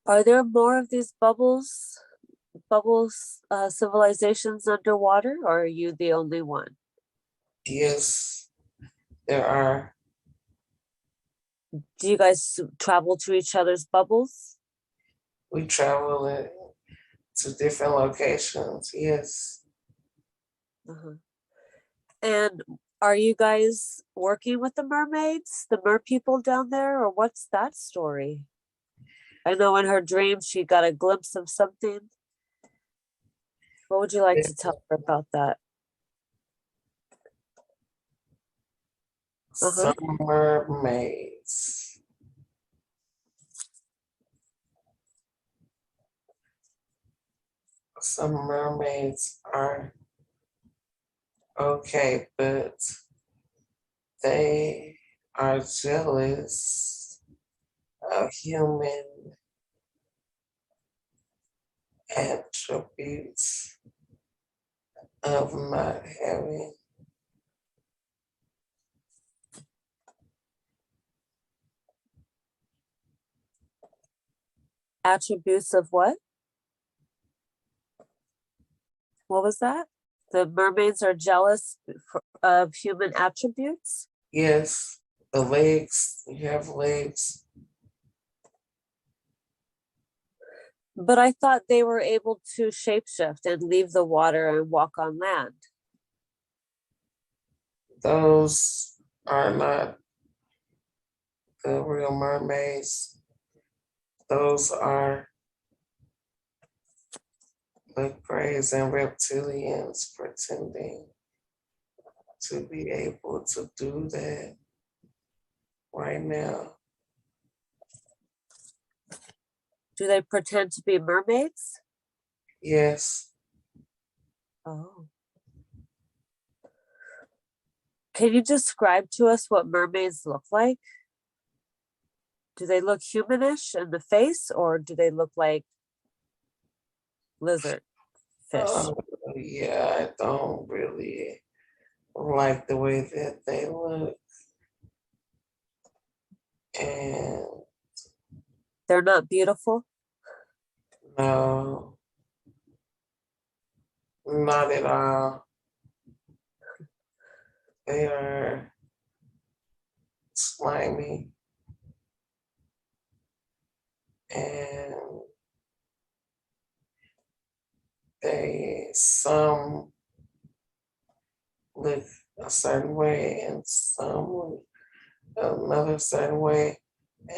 Are there more of these bubbles civilizations underwater, or are you the only one? Yes, there are. Do you guys travel to each other's bubbles? We travel to different locations. Yes. Uh-huh. And are you guys working with the mermaids, the mer people down there, or what's that story? I know in her dream she got a glimpse of something. What would you like to tell her about that? Uh-huh. Some mermaids. Some mermaids are okay, but they are jealous of human attributes of not having Attributes of what? What was that? The mermaids are jealous of human attributes? yes, the legs, you have legs. But I thought they were able to shapeshift and leave the water and walk on land. Those are not the real mermaids. Those are the greys and reptilians pretending to be able to do that right now. Do they pretend to be mermaids? Yes, Oh. Can you describe to us what mermaids look like? Do they look humanish in the face, or do they look like lizard fish? uh, yeah, I don't really like the way that they look. And They're not beautiful. no, not at all. They are slimy and some look a certain way and some look another certain way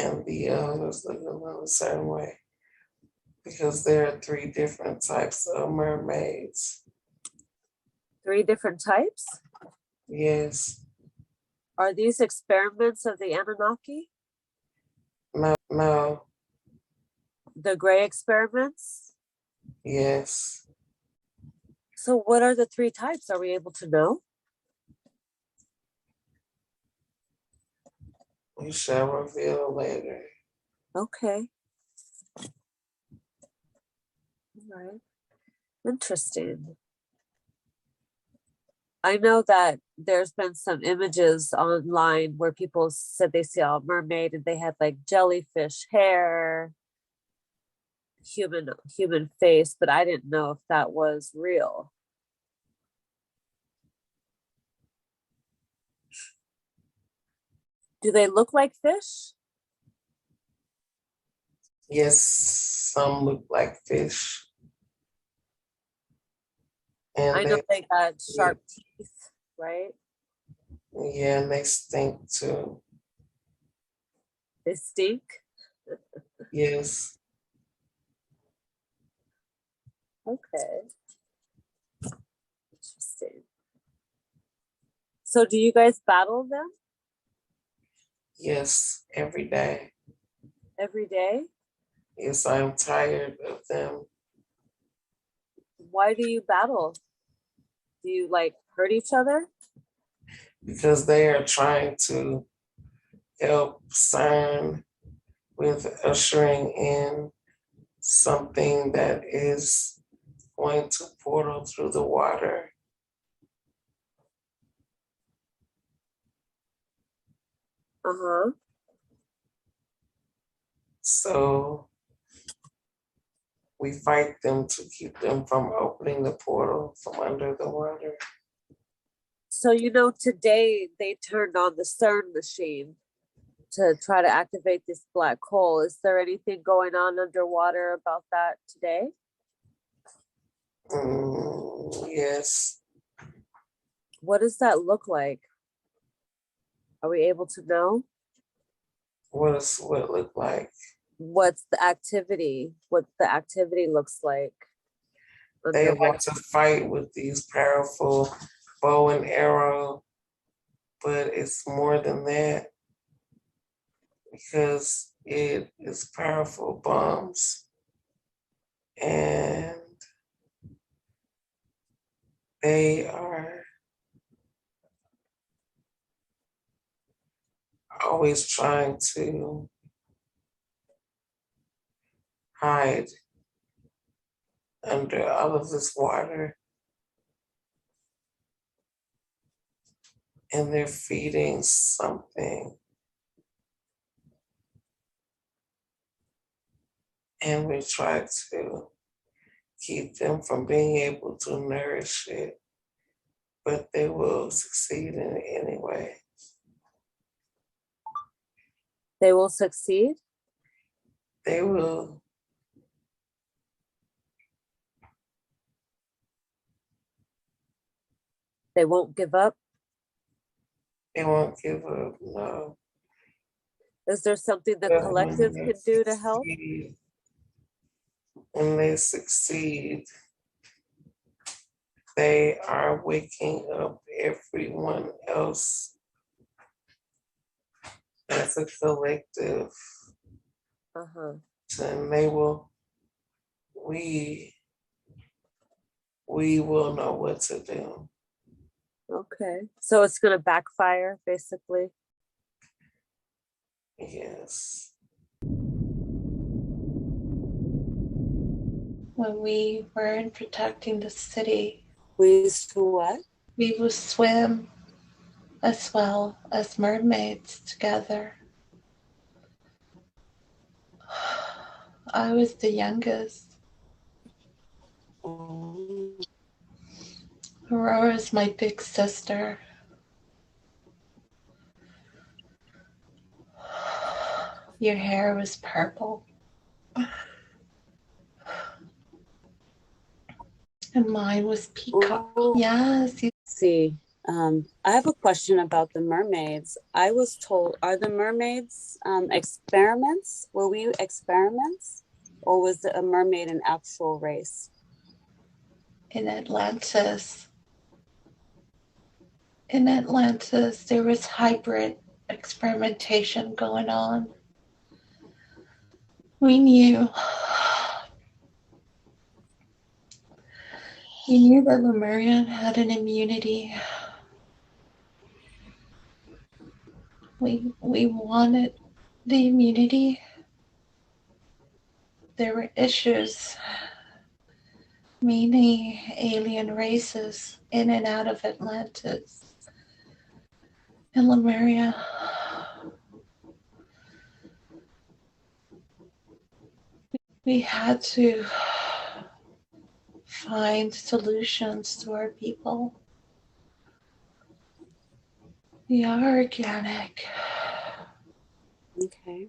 and the others look another certain way because there are three different types of mermaids. 3 different types? Yes, Are these experiments of the Anunnaki? no, The gray experiments? yes. So, what are the 3 types? Are we able to know? We shall reveal later. Okay. All right. Interesting. I know that there's been some images online where people said they saw a mermaid and they had like jellyfish hair, human face, but I didn't know if that was real. Do they look like fish? Yes, some look like fish. I And know they, they got sharp teeth, right? yeah, and they stink too. They stink. Yes, Okay. Interesting. So do you guys battle them yes, every day. every day? Yes, I'm tired of them Why do you battle? Do you like hurt each other? because they are trying to help CERN with ushering in something that is going to portal through the water. Uh-huh. So we fight them to keep them from opening the portal from under the water. So, you know, today they turned on the CERN machine to try to activate this black hole. Is there anything going on underwater about that today? Yes. What does that look like? Are we able to know? What does what look like? What's the activity? What the activity looks like They underwater? like to fight with these powerful bow and arrow, but it's more than that because it is powerful bombs and they are always trying to hide under all of this water, and they're feeding something. And we try to keep them from being able to nourish it, but they will succeed in it anyway. They will succeed? They will. They won't give up? They won't give up, no. Is there something the But collective can do to help? when they succeed, they are waking up everyone else as a collective. Uh-huh. And they will, we will know what to do. Okay. So it's going to backfire, basically? Yes. When we weren't protecting the city, We used to what? we would swim as well as mermaids together. I was the youngest. Aurora is my big sister. Your hair was purple. And mine was peacock. Ooh. Yes. See, I have a question about the mermaids. I was told, are the mermaids experiments? Were we experiments? Or was a mermaid an actual race? In Atlantis. In Atlantis, there was hybrid experimentation going on. We knew that Lemurian had an immunity. We wanted the immunity. There were issues, meaning alien races in and out of Atlantis and Lemuria. We had to find solutions to our people. We are organic. Okay.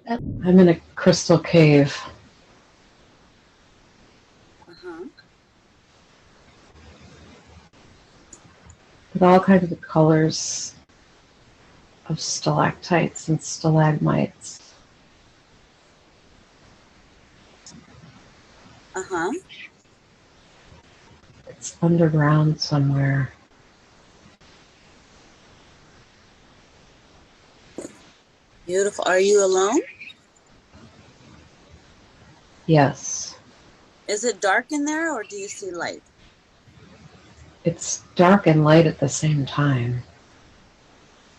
I'm in a crystal cave. Uh-huh. With all kinds of colors of stalactites and stalagmites. Uh-huh. It's underground somewhere. Beautiful. Are you alone? Yes. Is it dark in there or do you see light? It's dark and light at the same time.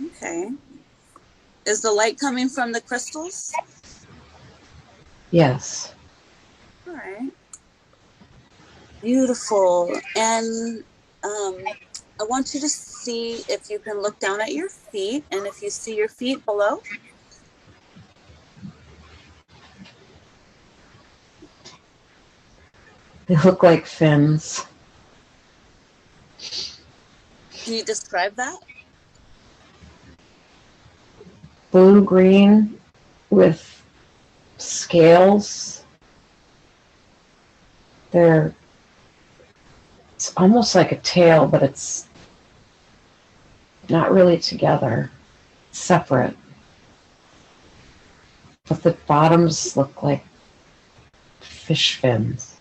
Okay. Is the light coming from the crystals? Yes. All right. Beautiful. And I want you to see if you can look down at your feet and if you see your feet below. They look like fins. Can you describe that? Blue-green with scales. It's almost like a tail, but it's not really together. It's separate. But the bottoms look like fish fins.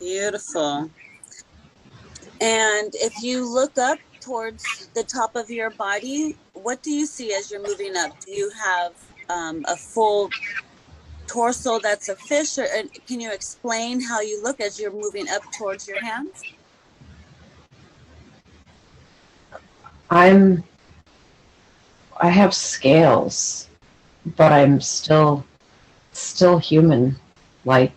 Beautiful. And if you look up towards the top of your body, what do you see as you're moving up? Do you have a full torso that's a fish, or can you explain how you look as you're moving up towards your hands? I have scales, but I'm still human. Like,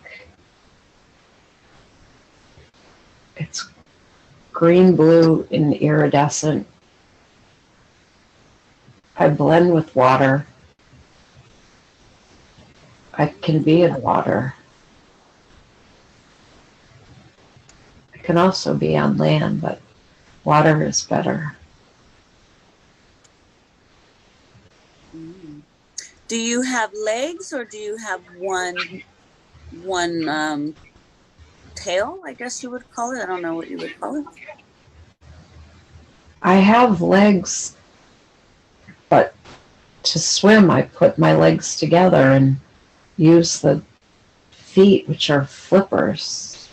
it's green, blue, and iridescent. I blend with water. I can be in water. I can also be on land, but water is better. Do you have legs, or do you have one tail, I guess you would call it? I don't know what you would call it. I have legs, but to swim, I put my legs together and use the feet, which are flippers.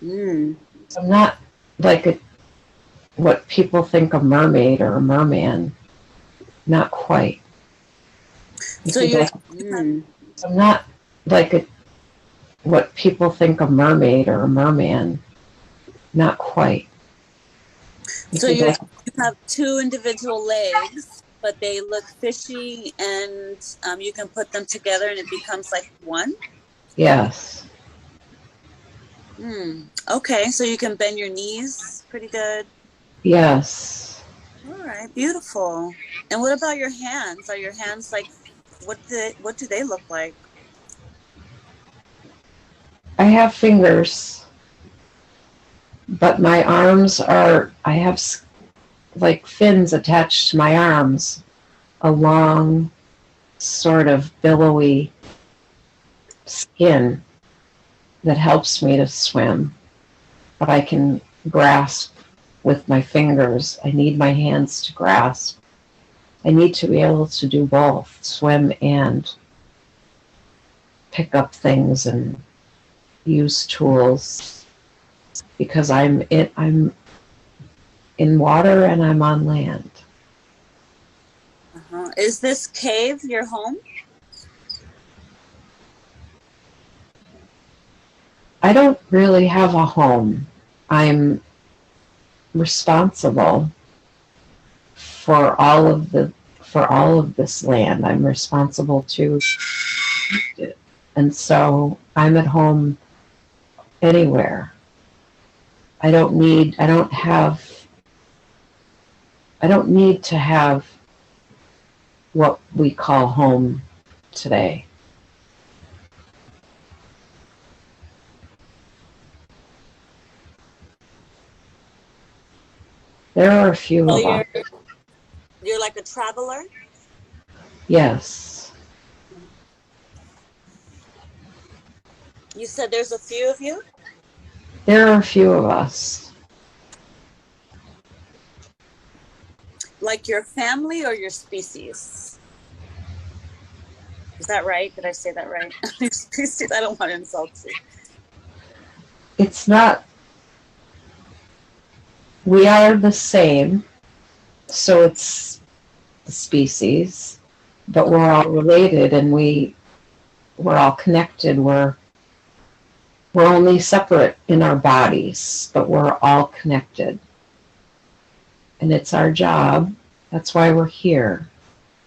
So I'm not like what people think a mermaid or a merman. Not quite. So you I'm not like what people think a mermaid or a merman. Not quite. So you have two individual legs, but they look fishy, and you can put them together and it becomes like one? Yes. Okay, so you can bend your knees pretty good. Yes. All right, beautiful. And what about your hands? Are your hands like, what do they look like? I have fingers, but my arms I have like fins attached to my arms, a long, sort of billowy skin that helps me to swim. But I can grasp with my fingers. I need my hands to grasp. I need to be able to do both, swim and pick up things and use tools, because I'm in water and I'm on land. Is this cave your home? I don't really have a home. I'm responsible for all of this land. I'm responsible to it. And so I'm at home anywhere. I don't need to have what we call home today. There are a few of us. You're like a traveler? Yes. You said there's a few of you? There are a few of us. Like your family or your species? Is that right? Did I say that right? Your species? I don't want to insult you. It's not, we are the same, so it's the species, but we're all related and we're all connected. We're only separate in our bodies, but we're all connected. And it's our job. That's why we're here.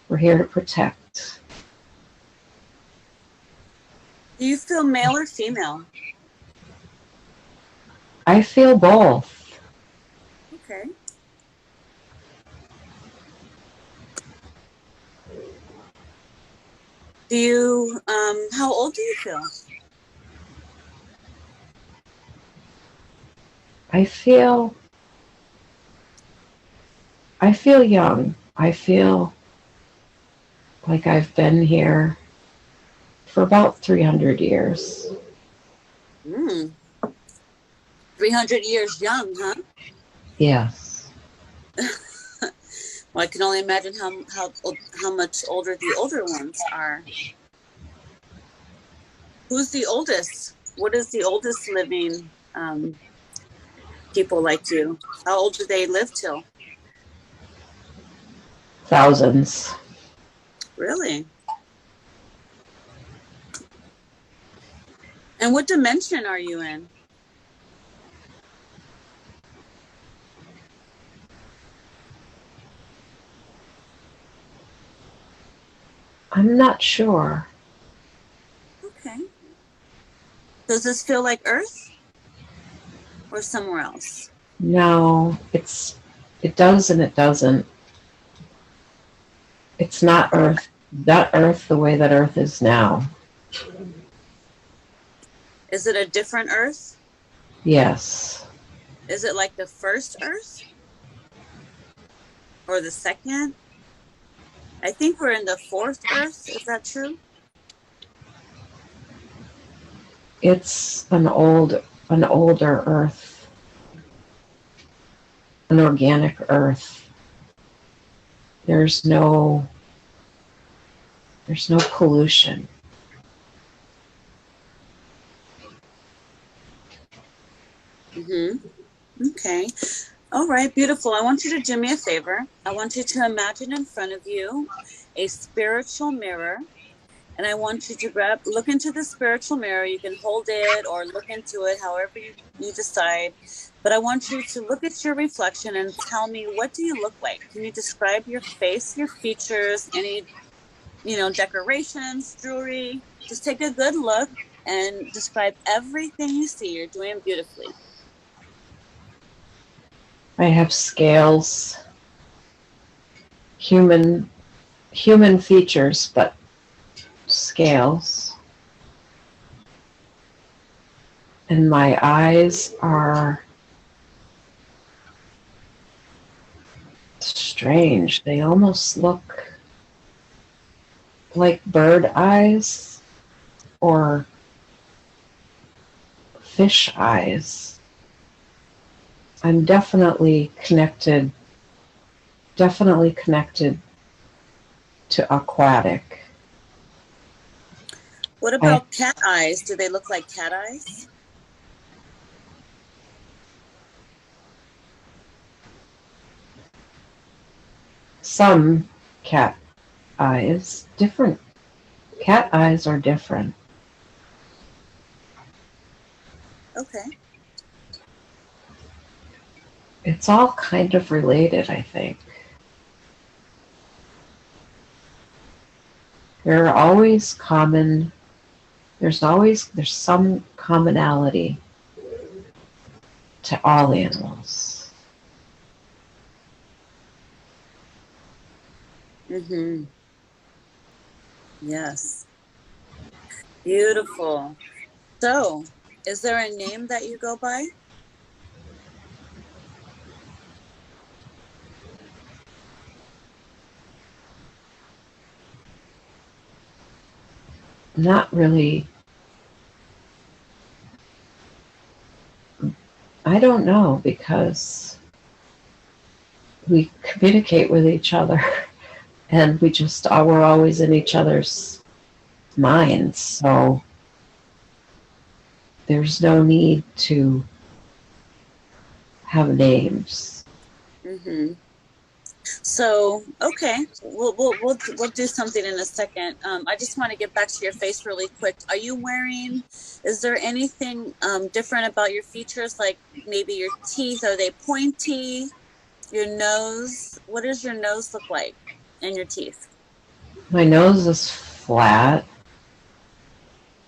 We're here to protect. Do you feel male or female? I feel both. Okay. Do you, how old do you feel? I feel young. I feel like I've been here for about 300 years. 300 years young, huh? Yes. Well, I can only imagine how much older the older ones are. Who's the oldest? What is the oldest living people like you? How old do they live till? Thousands. Really? And what dimension are you in? I'm not sure. Okay. Does this feel like Earth or somewhere else? No, it does and it doesn't. It's not Earth the way that Earth is now. Is it a different Earth? Yes. Is it like the first Earth or the second? I think we're in the fourth Earth. Is that true? It's an older Earth, an organic Earth. There's no pollution. Okay. All right, beautiful. I want you to do me a favor. I want you to imagine in front of you a spiritual mirror. And I want you to look into the spiritual mirror. You can hold it or look into it, however you decide. But I want you to look at your reflection and tell me, what do you look like? Can you describe your face, your features, any, decorations, jewelry? Just take a good look and describe everything you see. You're doing beautifully. I have scales, human features, but scales. And my eyes are strange. They almost look like bird eyes or fish eyes. I'm definitely connected to aquatic. What about cat eyes? Do they look like cat eyes? Some cat eyes, different. Cat eyes are different. Okay. It's all kind of related, I think. There's some commonality to all animals. Yes. Beautiful. So, is there a name that you go by? Not really. I don't know, because we communicate with each other and we're always in each other's minds. So there's no need to have names. So, okay, we'll do something in a second. I just want to get back to your face really quick. Is there anything different about your features? Like maybe your teeth, are they pointy? Your nose, what does your nose look like? And your teeth? My nose is flat.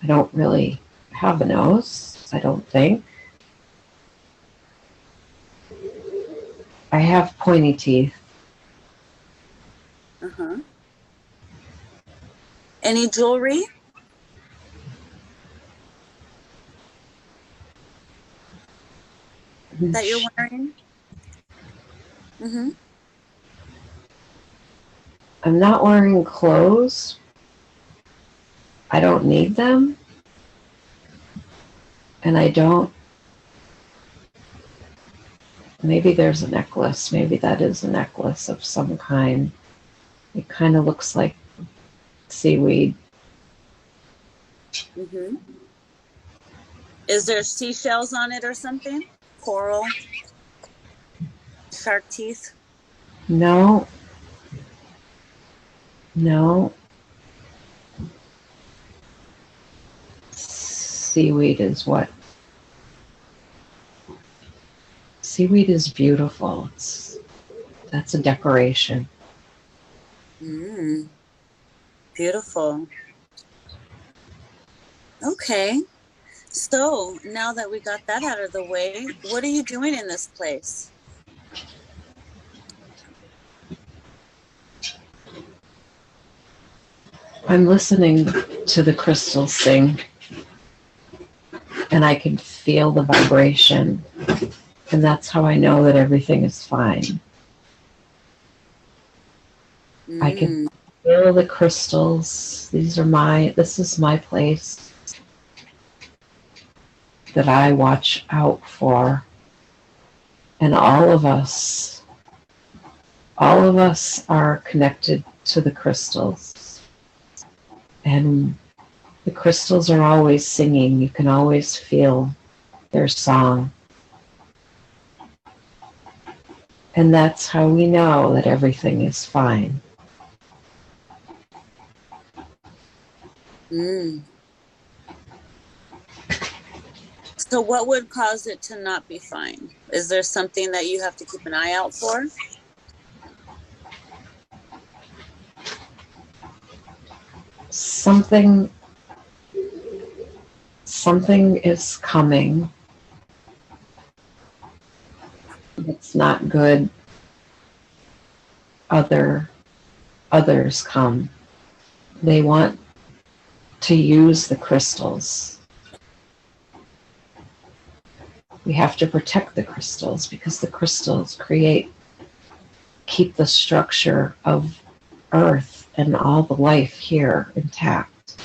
I don't really have a nose, I don't think. I have pointy teeth. Any jewelry that you're wearing? Mm-hmm. I'm not wearing clothes. I don't need them. And I don't. Maybe there's a necklace. Maybe that is a necklace of some kind. It kind of looks like seaweed. Mm-hmm. Is there seashells on it or something? Coral? Shark teeth? No. No. Seaweed is what? Seaweed is beautiful. That's a decoration. Beautiful. Okay. So now that we got that out of the way, what are you doing in this place? I'm listening to the crystals sing, and I can feel the vibration, and that's how I know that everything is fine. I can feel the crystals. This is my place that I watch out for. And all of us are connected to the crystals. And the crystals are always singing. You can always feel their song. And that's how we know that everything is fine. So what would cause it to not be fine? Is there something that you have to keep an eye out for? Something is coming. It's not good. Others come. They want to use the crystals. We have to protect the crystals because the crystals keep the structure of Earth and all the life here intact.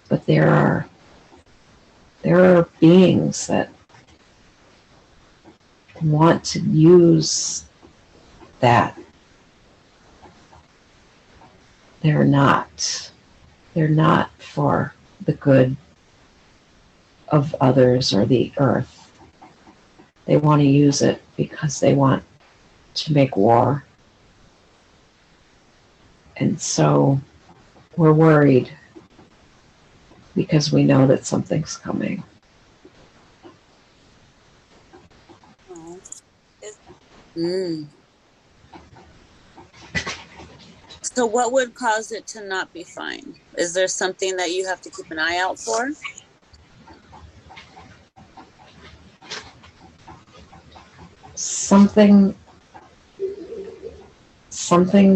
But there are beings that want to use that. They're not for the good of others or the earth. They want to use it because they want to make war. And so we're worried because we know that something's coming. So what would cause it to not be fine? Is there something that you have to keep an eye out for? Something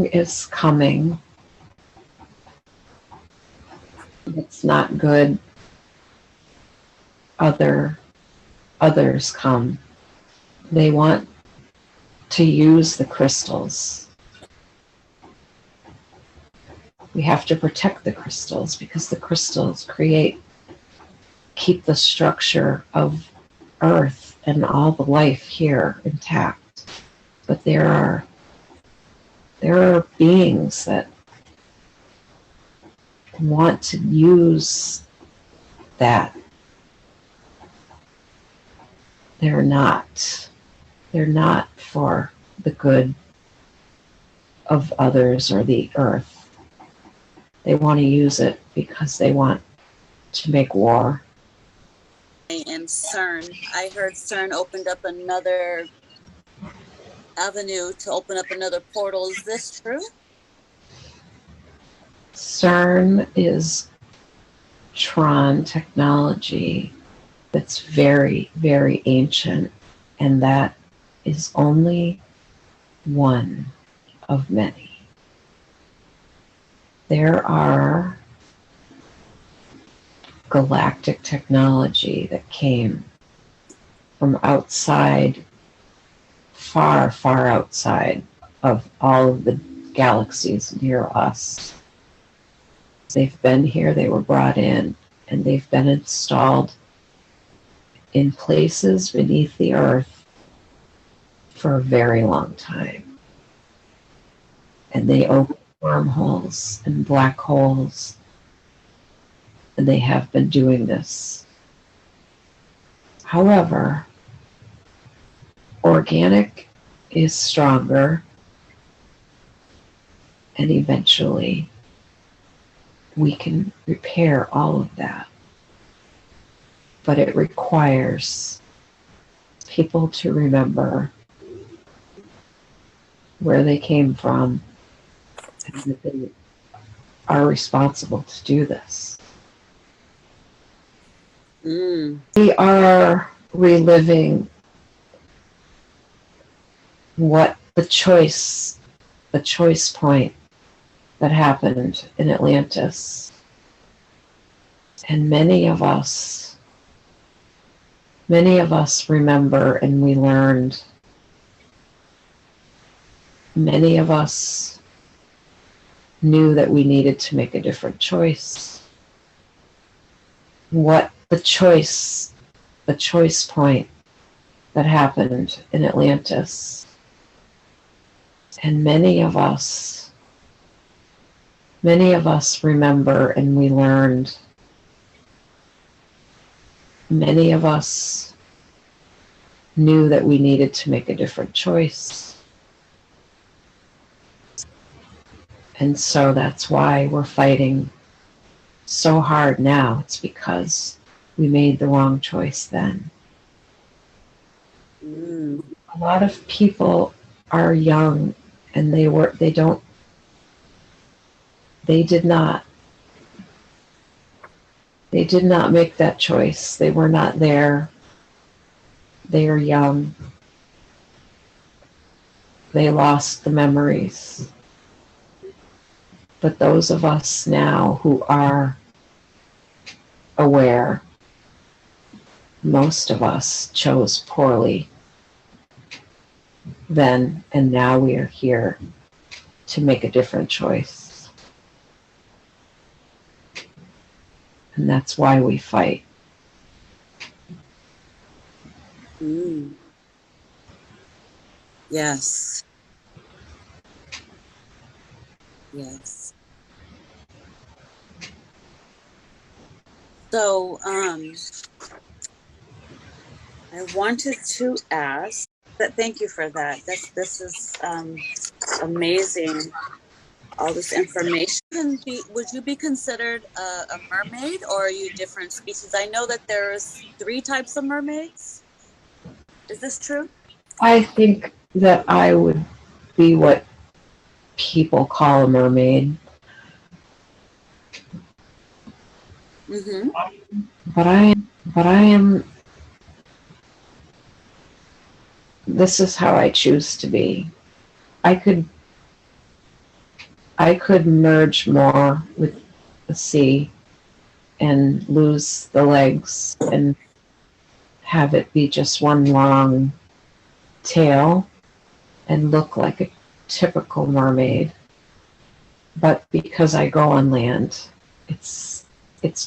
is coming. It's not good. Others come. They want to use the crystals. We have to protect the crystals because the crystals keep the structure of Earth and all the life here intact. But there are beings that want to use that. They're not for the good of others or the earth. They want to use it because they want to make war. And CERN, I heard CERN opened up another avenue to open up another portal. Is this true? CERN is Tron technology that's very, very ancient, and that is only one of many. There are galactic technology that came from outside, far, far outside of all of the galaxies near us. They've been here, they were brought in, and they've been installed in places beneath the earth for a very long time. And they open wormholes and black holes, and they have been doing this. However, organic is stronger, and eventually we can repair all of that. But it requires people to remember where they came from and that they are responsible to do this. We are reliving what the choice point that happened in Atlantis. And many of us remember, and we learned. Many of us knew that we needed to make a different choice. What the choice point that happened in Atlantis. And many of us remember, and we learned. Many of us knew that we needed to make a different choice. And so that's why we're fighting so hard now. It's because we made the wrong choice then. A lot of people are young, and they did not make that choice. They were not there. They are young. They lost the memories. But those of us now who are aware, most of us chose poorly then, and now we are here to make a different choice. And that's why we fight. Yes. Yes. So, I wanted to ask that. Thank you for that. This is amazing. All this information. Would you be considered a mermaid, or are you different species? I know that there's 3 types of mermaids. Is this true? I think that I would be what people call a mermaid. But I am, this is how I choose to be. I could merge more with the sea and lose the legs and have it be just one long tail and look like a typical mermaid. But because I go on land, it's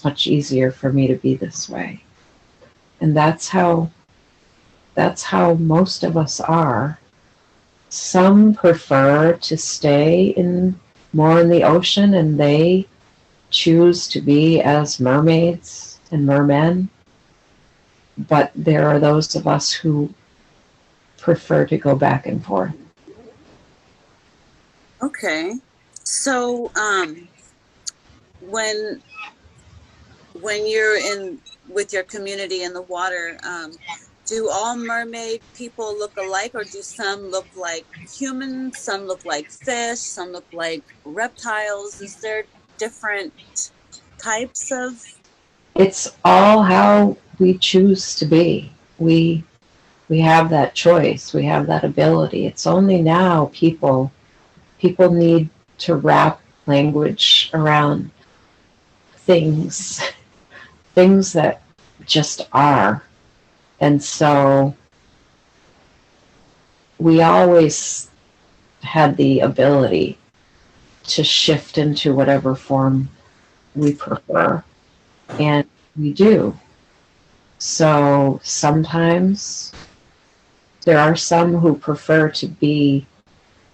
much easier for me to be this way. And that's how most of us are. Some prefer to stay more in the ocean, and they choose to be as mermaids and mermen. But there are those of us who prefer to go back and forth. Okay. So, when you're with your community in the water, do all mermaid people look alike, or do some look like humans, some look like fish, some look like reptiles? Is there different types of? It's all how we choose to be. We have that choice. We have that ability. It's only now people need to wrap language around things things that just are. And so we always had the ability to shift into whatever form we prefer, and we do. So sometimes there are some who prefer to be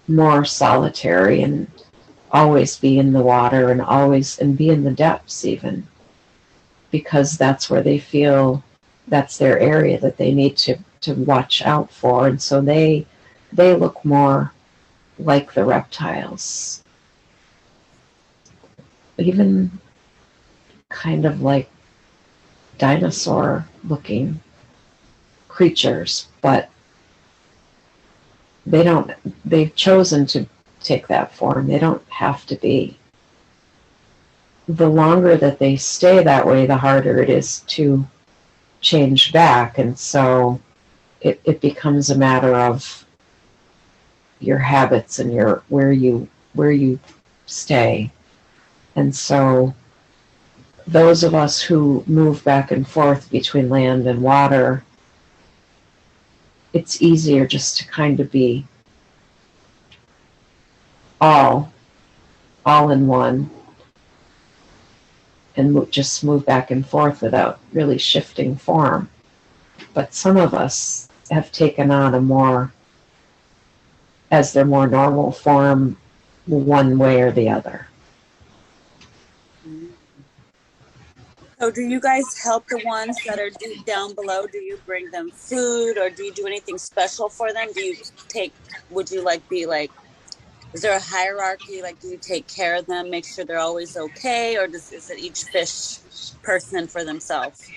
more solitary and always be in the water and always and be in the depths even, because that's where they feel that's their area that they need to watch out for. And so they look more like the reptiles, even kind of like dinosaur looking creatures, but they've chosen to take that form. They don't have to be. The longer that they stay that way, the harder it is to change back. And so it becomes a matter of your habits and your where you stay. And so those of us who move back and forth between land and water, it's easier just to kind of be all in one and just move back and forth without really shifting form. But some of us have taken on a more, as their more normal form, one way or the other. So do you guys help the ones that are deep down below? Do you bring them food, or do you do anything special for them? Would you be like, is there a hierarchy? Like, do you take care of them, make sure they're always okay? Or is it each fish person for themselves?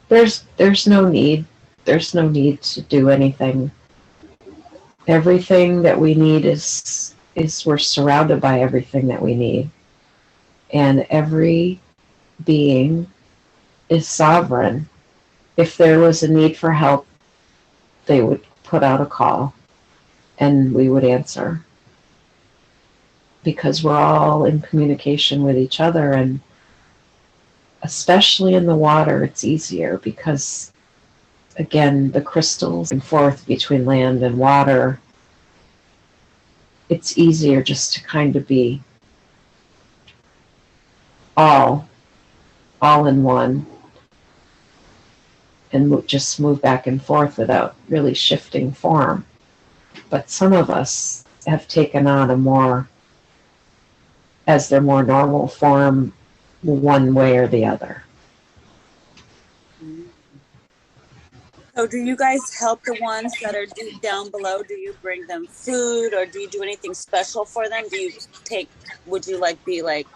There's no need. There's no need to do anything. Everything that we need is we're surrounded by everything that we need. And every being is sovereign. If there was a need for help, they would put out a call and we would answer, because we're all in communication with each other. And especially in the water, it's easier because, again, the crystals and forth between land and water, it's easier just to kind of be all in one and just move back and forth without really shifting form. But some of us have taken on a more, as their more normal form, one way or the other. So do you guys help the ones that are deep down below? Do you bring them food, or do you do anything special for them? Would you be like,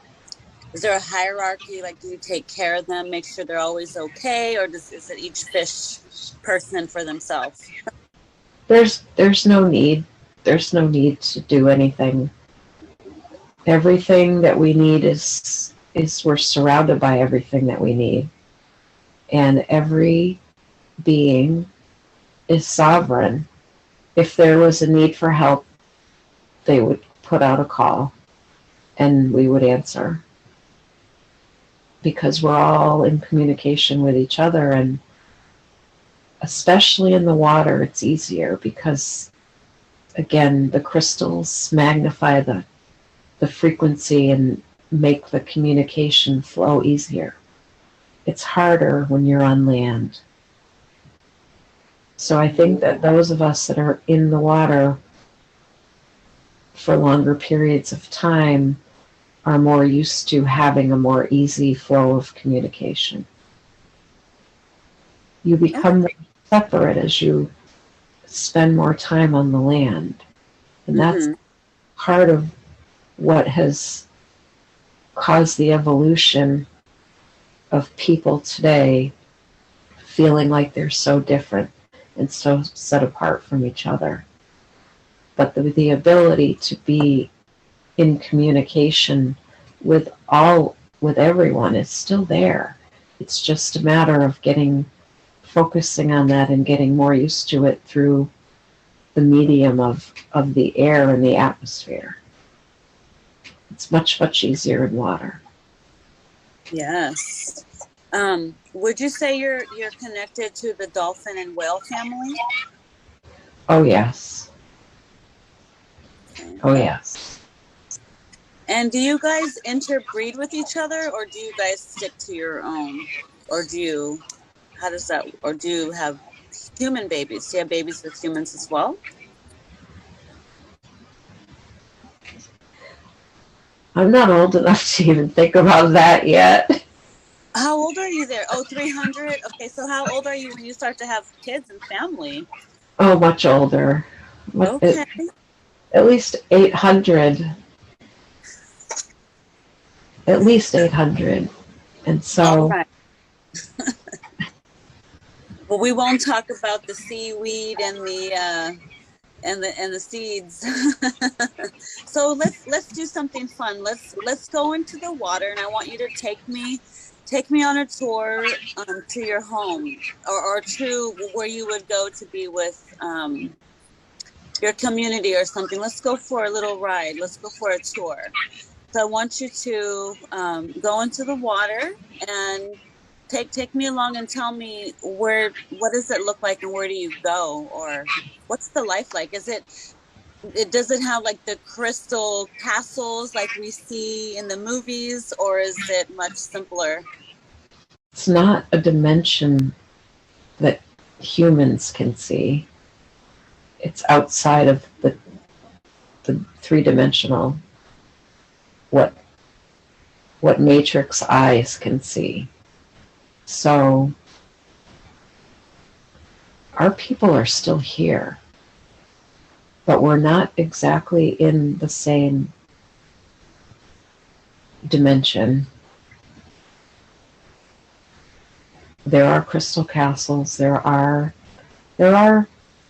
is there a hierarchy? Like, do you take care of them, make sure they're always okay? Or is it each fish person for themselves? There's no need. There's no need to do anything. Everything that we need is we're surrounded by everything that we need. And every being is sovereign. If there was a need for help, they would put out a call and we would answer, because we're all in communication with each other. And especially in the water, it's easier because, again, the crystals magnify the frequency and make the communication flow easier. It's harder when you're on land. So I think that those of us that are in the water for longer periods of time are more used to having a more easy flow of communication. You become separate as you spend more time on the land. And that's part of what has caused the evolution of people today feeling like they're so different and so set apart from each other. But the ability to be in communication with everyone is still there. It's just a matter of focusing on that and getting more used to it through the medium of the air and the atmosphere. It's much, much easier in water. Yes. Would you say you're connected to the dolphin and whale family? Oh, yes. Okay. Oh, yes. And do you guys interbreed with each other, or do you guys stick to your own? Or do you, how does that, or do you have human babies? Do you have babies with humans as well? I'm not old enough to even think about that yet. How old are you there? Oh, 300. Okay, so how old are you when you start to have kids and family? Oh, much older. Okay. At least 800. At least 800. And All so, right. Well, we won't talk about the seaweed and the seeds. So let's do something fun. Let's go into the water, and I want you to take me on a tour to your home, or to where you would go to be with your community or something. Let's go for a little ride. Let's go for a tour. So I want you to go into the water and take me along and tell me what does it look like and where do you go, or what's the life like? Does it have like the crystal castles like we see in the movies, or is it much simpler? it's not a dimension that humans can see. It's outside of the three-dimensional, what matrix eyes can see. So our people are still here, but we're not exactly in the same dimension. There are crystal castles. There are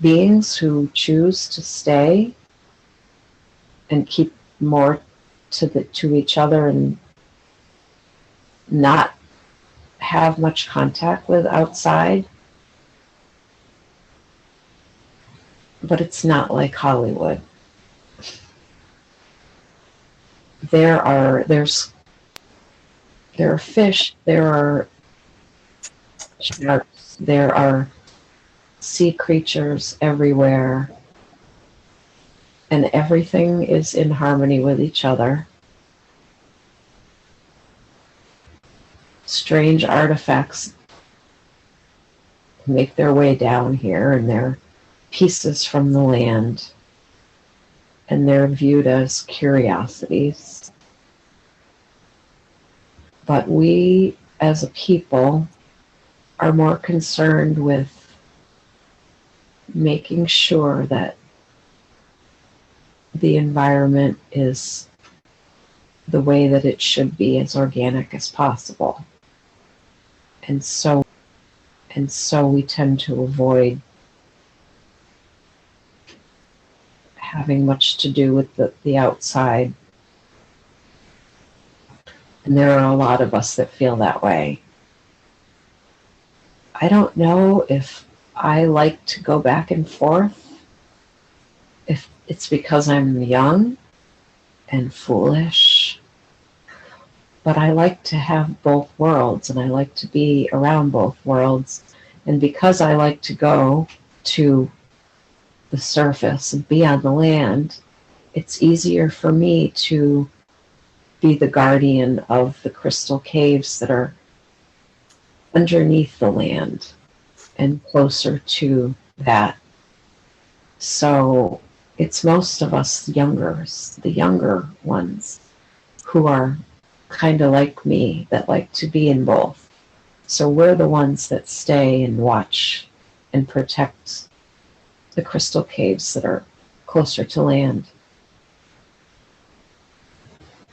beings who choose to stay and keep more to each other and not have much contact with outside. But it's not like Hollywood. There are fish, there are sharks, there are sea creatures everywhere, and everything is in harmony with each other. Strange artifacts make their way down here, and they're pieces from the land, and they're viewed as curiosities. But we, as a people, are more concerned with making sure that the environment is the way that it should be, as organic as possible. And so we tend to avoid having much to do with the outside. And there are a lot of us that feel that way. I don't know if I like to go back and forth, if it's because I'm young and foolish, but I like to have both worlds, and I like to be around both worlds. And because I like to go to the surface and be on the land, it's easier for me to be the guardian of the crystal caves that are underneath the land and closer to that. So it's most of us the younger ones, who are kind of like me, that like to be in both. So we're the ones that stay and watch and protect the crystal caves that are closer to land.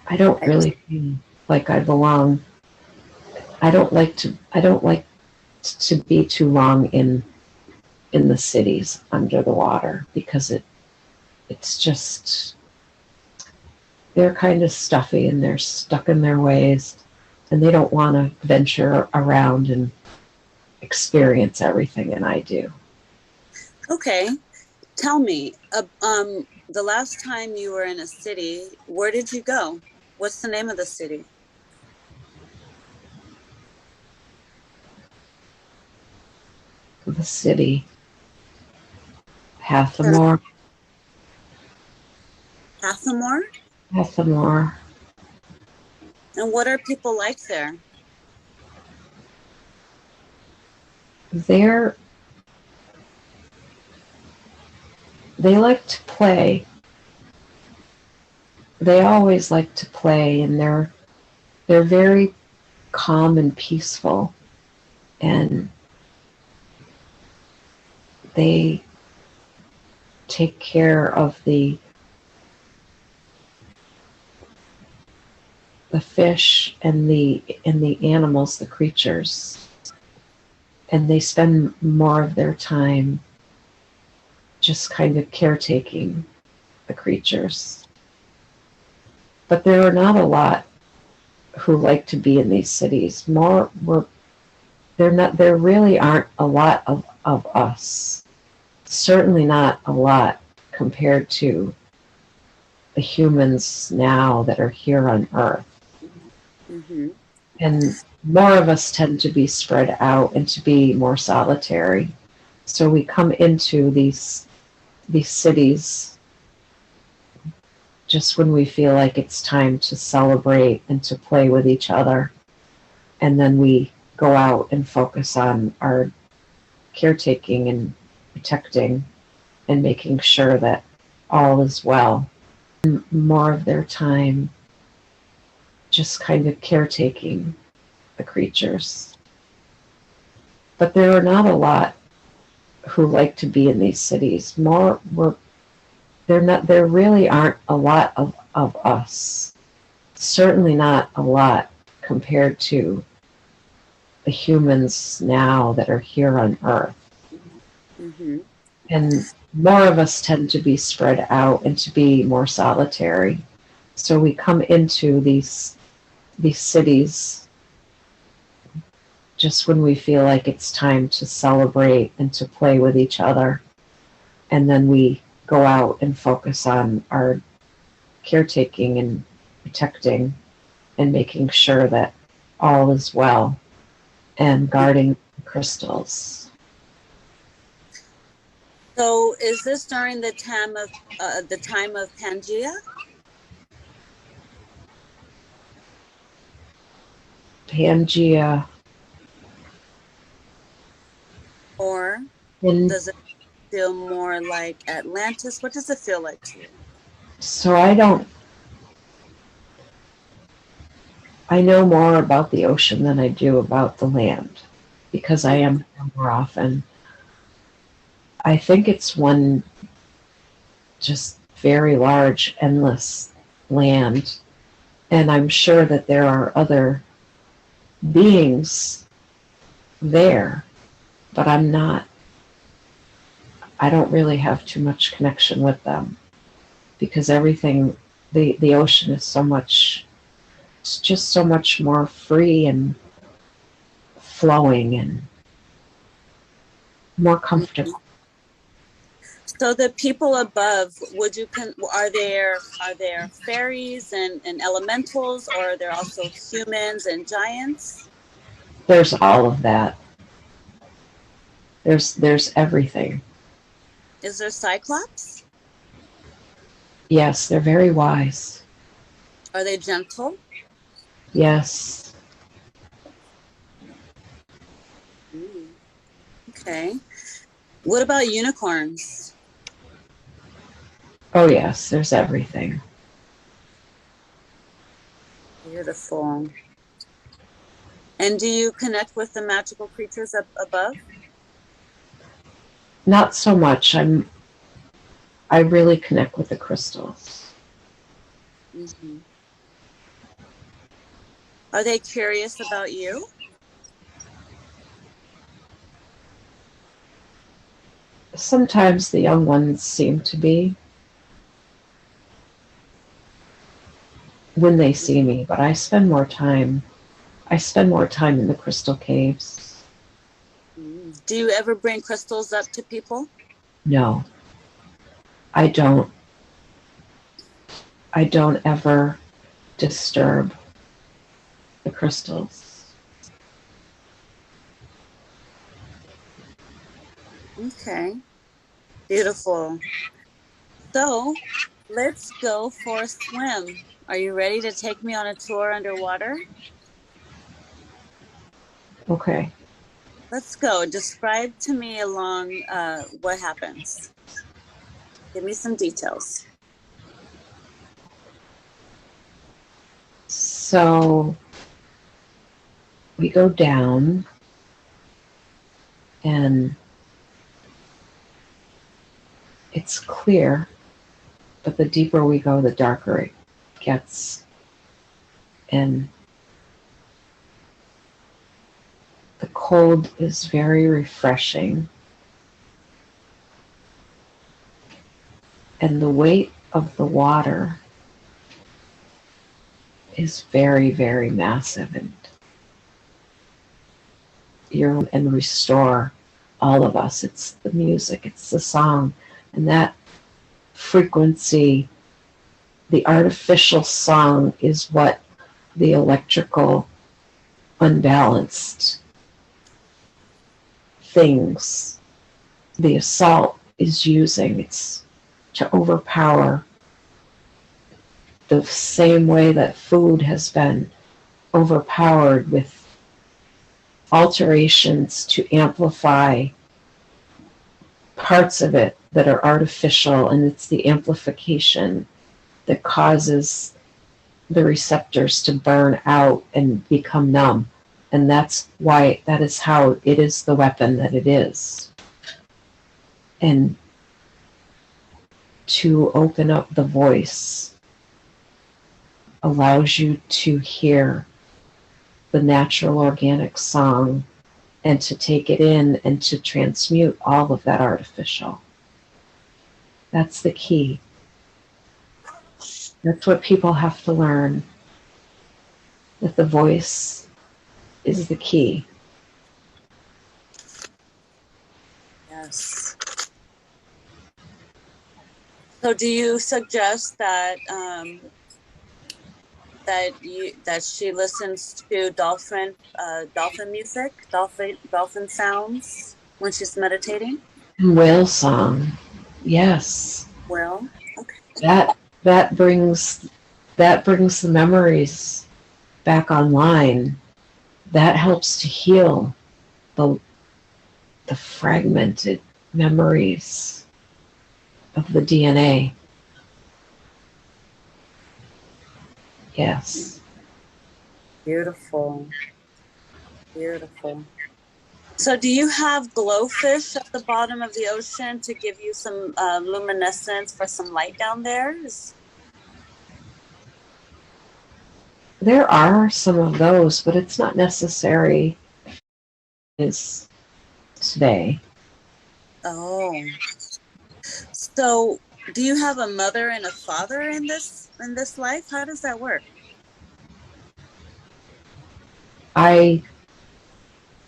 I don't really feel like I belong. I don't like to be too long in the cities under the water, because it's just, they're kind of stuffy and they're stuck in their ways, and they don't want to venture around and experience everything, and I do. Okay, tell me, the last time you were in a city, where did you go? What's the name of the city? the city. Hathamor. Hathamor? Hathamor. And what are people like there? They like to play. They always like to play, and they're very calm and peaceful, and they take care of the fish and the animals, the creatures, and they spend more of their time just kind of caretaking the creatures. But there are not a lot who like to be in these cities. There really aren't a lot of us. Certainly not a lot compared to the humans now that are here on Earth. Mm-hmm. And more of us tend to be spread out and to be more solitary. So we come into these cities just when we feel like it's time to celebrate and to play with each other. And then we go out and focus on our caretaking and protecting and making sure that all is well. And more of their time just kind of caretaking the creatures. But there are not a lot who like to be in these cities. There really aren't a lot of us. Certainly not a lot compared to the humans now that are here on Earth. Mm-hmm. And more of us tend to be spread out and to be more solitary. So we come into these cities just when we feel like it's time to celebrate and to play with each other. And then we go out and focus on our caretaking and protecting and making sure that all is well and guarding crystals. So is this during the time of Pangea? Pangea. Or And does it feel more like Atlantis? What does it feel like to you? so I know more about the ocean than I do about the land because I am there more often. I think it's one just very large, endless land. And I'm sure that there are other beings there, but I don't really have too much connection with them because everything, the ocean is it's just so much more free and flowing and more comfortable. So the people above, are there fairies and elementals, or are there also humans and giants? There's all of that. There's everything. Is there cyclops? Yes, they're very wise. Are they gentle? Yes. Okay. What about unicorns? Oh yes, there's everything. Beautiful. And do you connect with the magical creatures up above? Not so much. I really connect with the crystals. Mm-hmm. Are they curious about you? Sometimes the young ones seem to be when they see me, but I spend more time in the crystal caves. Do you ever bring crystals up to people? No, I don't. I don't ever disturb the crystals. Okay. Beautiful. So let's go for a swim. Are you ready to take me on a tour underwater? Okay. Let's go. Describe to me along what happens. Give me some details. So we go down, and it's clear, but the deeper we go, the darker it gets. And the cold is very refreshing. And the weight of the water is very, very massive, and restore all of us. It's the music, it's the song, and that frequency, the artificial song, is what the electrical unbalanced things, the assault is using. It's to overpower, the same way that food has been overpowered with alterations to amplify parts of it that are artificial, and it's the amplification that causes the receptors to burn out and become numb. And that is how it is the weapon that it is. And to open up the voice allows you to hear the natural organic song and to take it in and to transmute all of that artificial. That's the key. That's what people have to learn, that the voice is the key. Yes. So do you suggest that that she listens to dolphin music, dolphin sounds when she's meditating? Whale song, yes. Well, okay. That brings the memories back online. That helps to heal the fragmented memories of the DNA. Yes. Beautiful. Beautiful. So do you have glowfish at the bottom of the ocean to give you some luminescence for some light down there? There are some of those, but it's not necessary is today. Oh. So do you have a mother and a father in this life? How does that work? I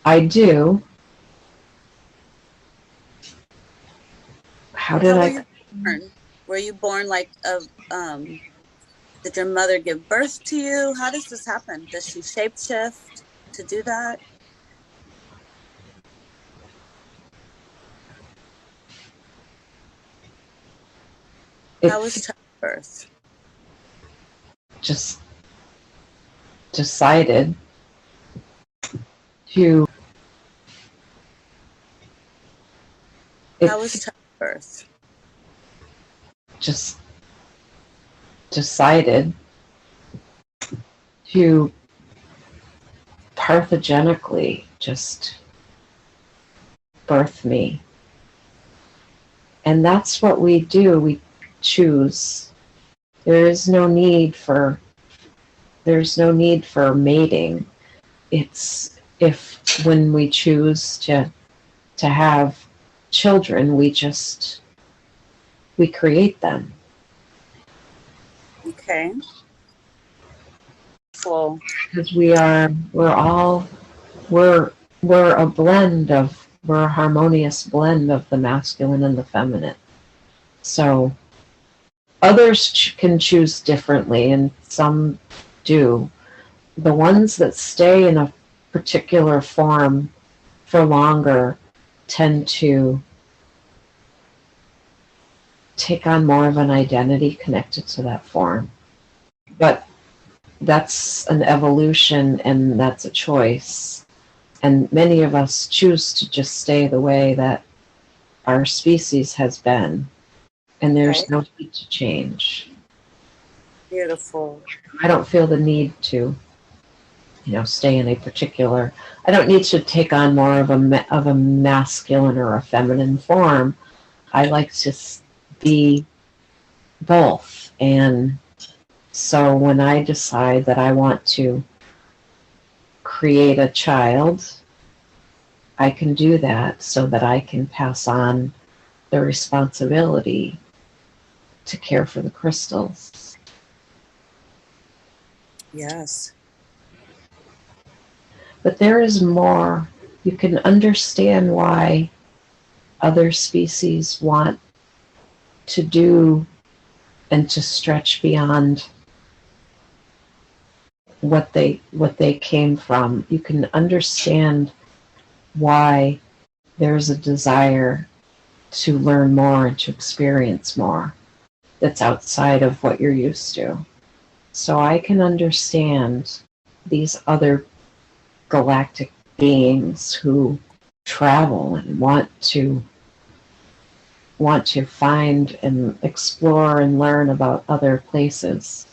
do. How did How were I? you born? Were you born like did your mother give birth to you? How does this happen? Does she shapeshift to do that? How was It's childbirth? just decided to. How was It's childbirth? just decided to parthenogenically just birth me. And that's what we do. We choose. There's no need for mating. It's when we choose to have children, we create them. Okay. Cool. Because we're a harmonious blend of the masculine and the feminine. So others can choose differently, and some do. The ones that stay in a particular form for longer tend to take on more of an identity connected to that form. But that's an evolution and that's a choice. And many of us choose to just stay the way that our species has been. And there's Okay. no need to change. Beautiful. I don't feel the need to, stay in a particular. I don't need to take on more of a masculine or a feminine form. I like to be both. And so when I decide that I want to create a child, I can do that so that I can pass on the responsibility to care for the crystals. Yes. But there is more. You can understand why other species want to do and to stretch beyond what they came from. You can understand why there's a desire to learn more and to experience more that's outside of what you're used to. So I can understand these other galactic beings who travel and want to find and explore and learn about other places.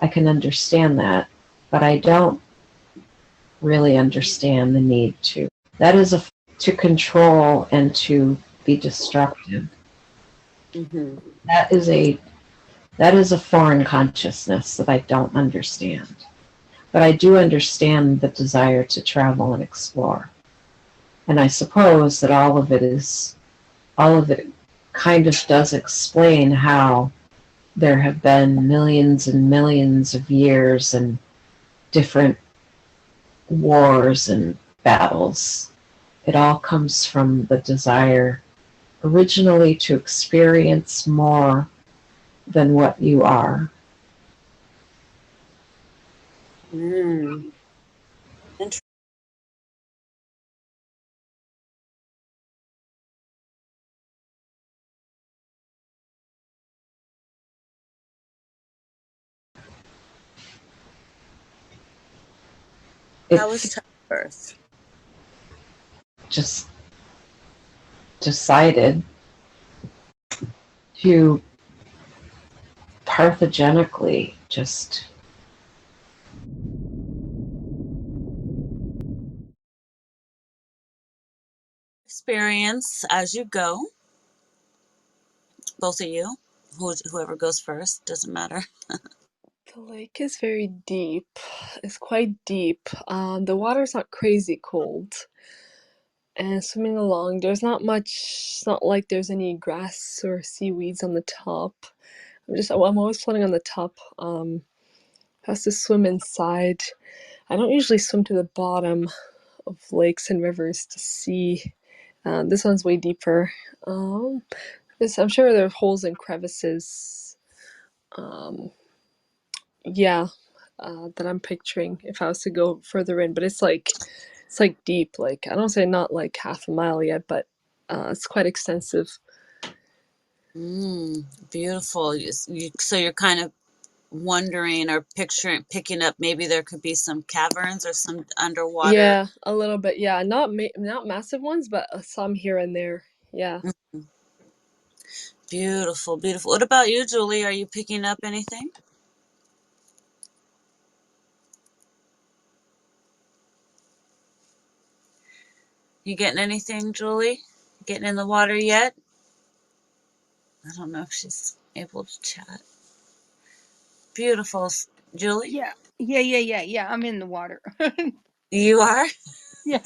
I can understand that, but I don't really understand the need to. That is to control and to be destructive. Mm-hmm. That is a foreign consciousness that I don't understand. But I do understand the desire to travel and explore. And I suppose that all of it kind of does explain how there have been millions and millions of years and different wars and battles. It all comes from the desire originally to experience more than what you are. Mm. How was It's childbirth? just decided to parthegenically just Experience as you go, both of you. Whoever goes first, doesn't matter. The lake is very deep. It's quite deep. The water's not crazy cold. And swimming along, there's not much. It's not like there's any grass or seaweeds on the top. I'm always floating on the top. Has to swim inside. I don't usually swim to the bottom of lakes and rivers to see. This one's way deeper. I'm sure there are holes and crevices. Yeah, that I'm picturing if I was to go further in, but it's like deep. Like I don't say not like half a mile yet, but it's quite extensive. Beautiful. So you're kind of wondering or picking up maybe there could be some caverns or some underwater. Yeah, a little bit. Yeah, not massive ones, but some here and there. Yeah. Mhm. Beautiful, beautiful. What about you, Julie? Are you picking up anything? You getting anything, Julie? Getting in the water yet? I don't know if she's able to chat. Beautiful, Julie. Yeah. I'm in the water. You are Yeah.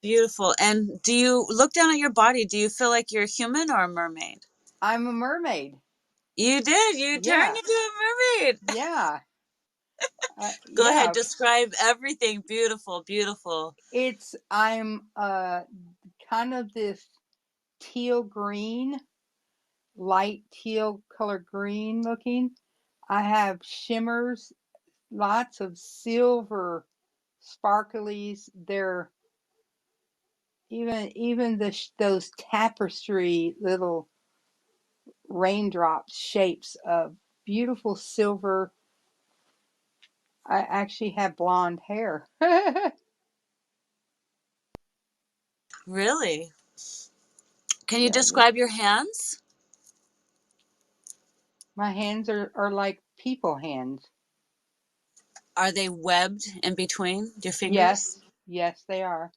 beautiful. And do you look down at your body? Do you feel like you're a human or a mermaid? I'm a mermaid. You did. You turned Yeah. into a mermaid. Yeah. Go ahead. Yeah. Describe everything. Beautiful, beautiful. I'm kind of this teal green, light teal color green looking. I have shimmers, lots of silver sparklies. They're even those tapestry little raindrops shapes of beautiful silver. I actually have blonde hair. Really? Can you Yeah, describe your hands? my hands are like people hands. Are they webbed in between your fingers? Yes, yes, they are.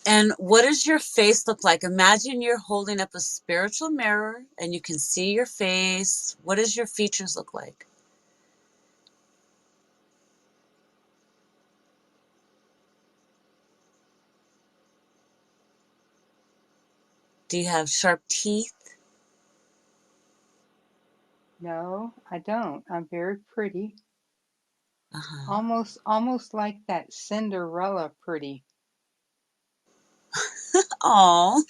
And what does your face look like? Imagine you're holding up a spiritual mirror and you can see your face. What does your features look like? Do you have sharp teeth? No, I don't. I'm very pretty. Uh-huh. Almost like that Cinderella pretty. Oh,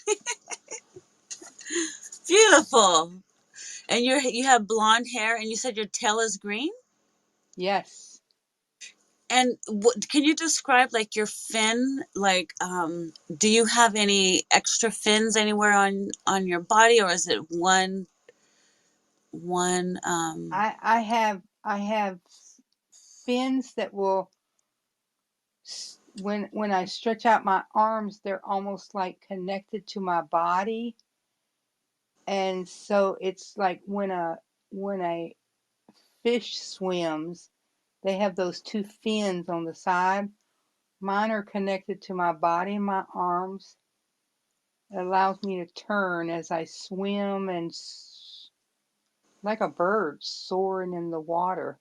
beautiful. And you have blonde hair and you said your tail is green? Yes. And can you describe like your fin? Like, do you have any extra fins anywhere on your body, or is it one? I have fins that will when I stretch out my arms, they're almost like connected to my body. And so it's like when a fish swims, they have those two fins on the side. Mine are connected to my body and my arms. It allows me to turn as I swim and like a bird soaring in the water.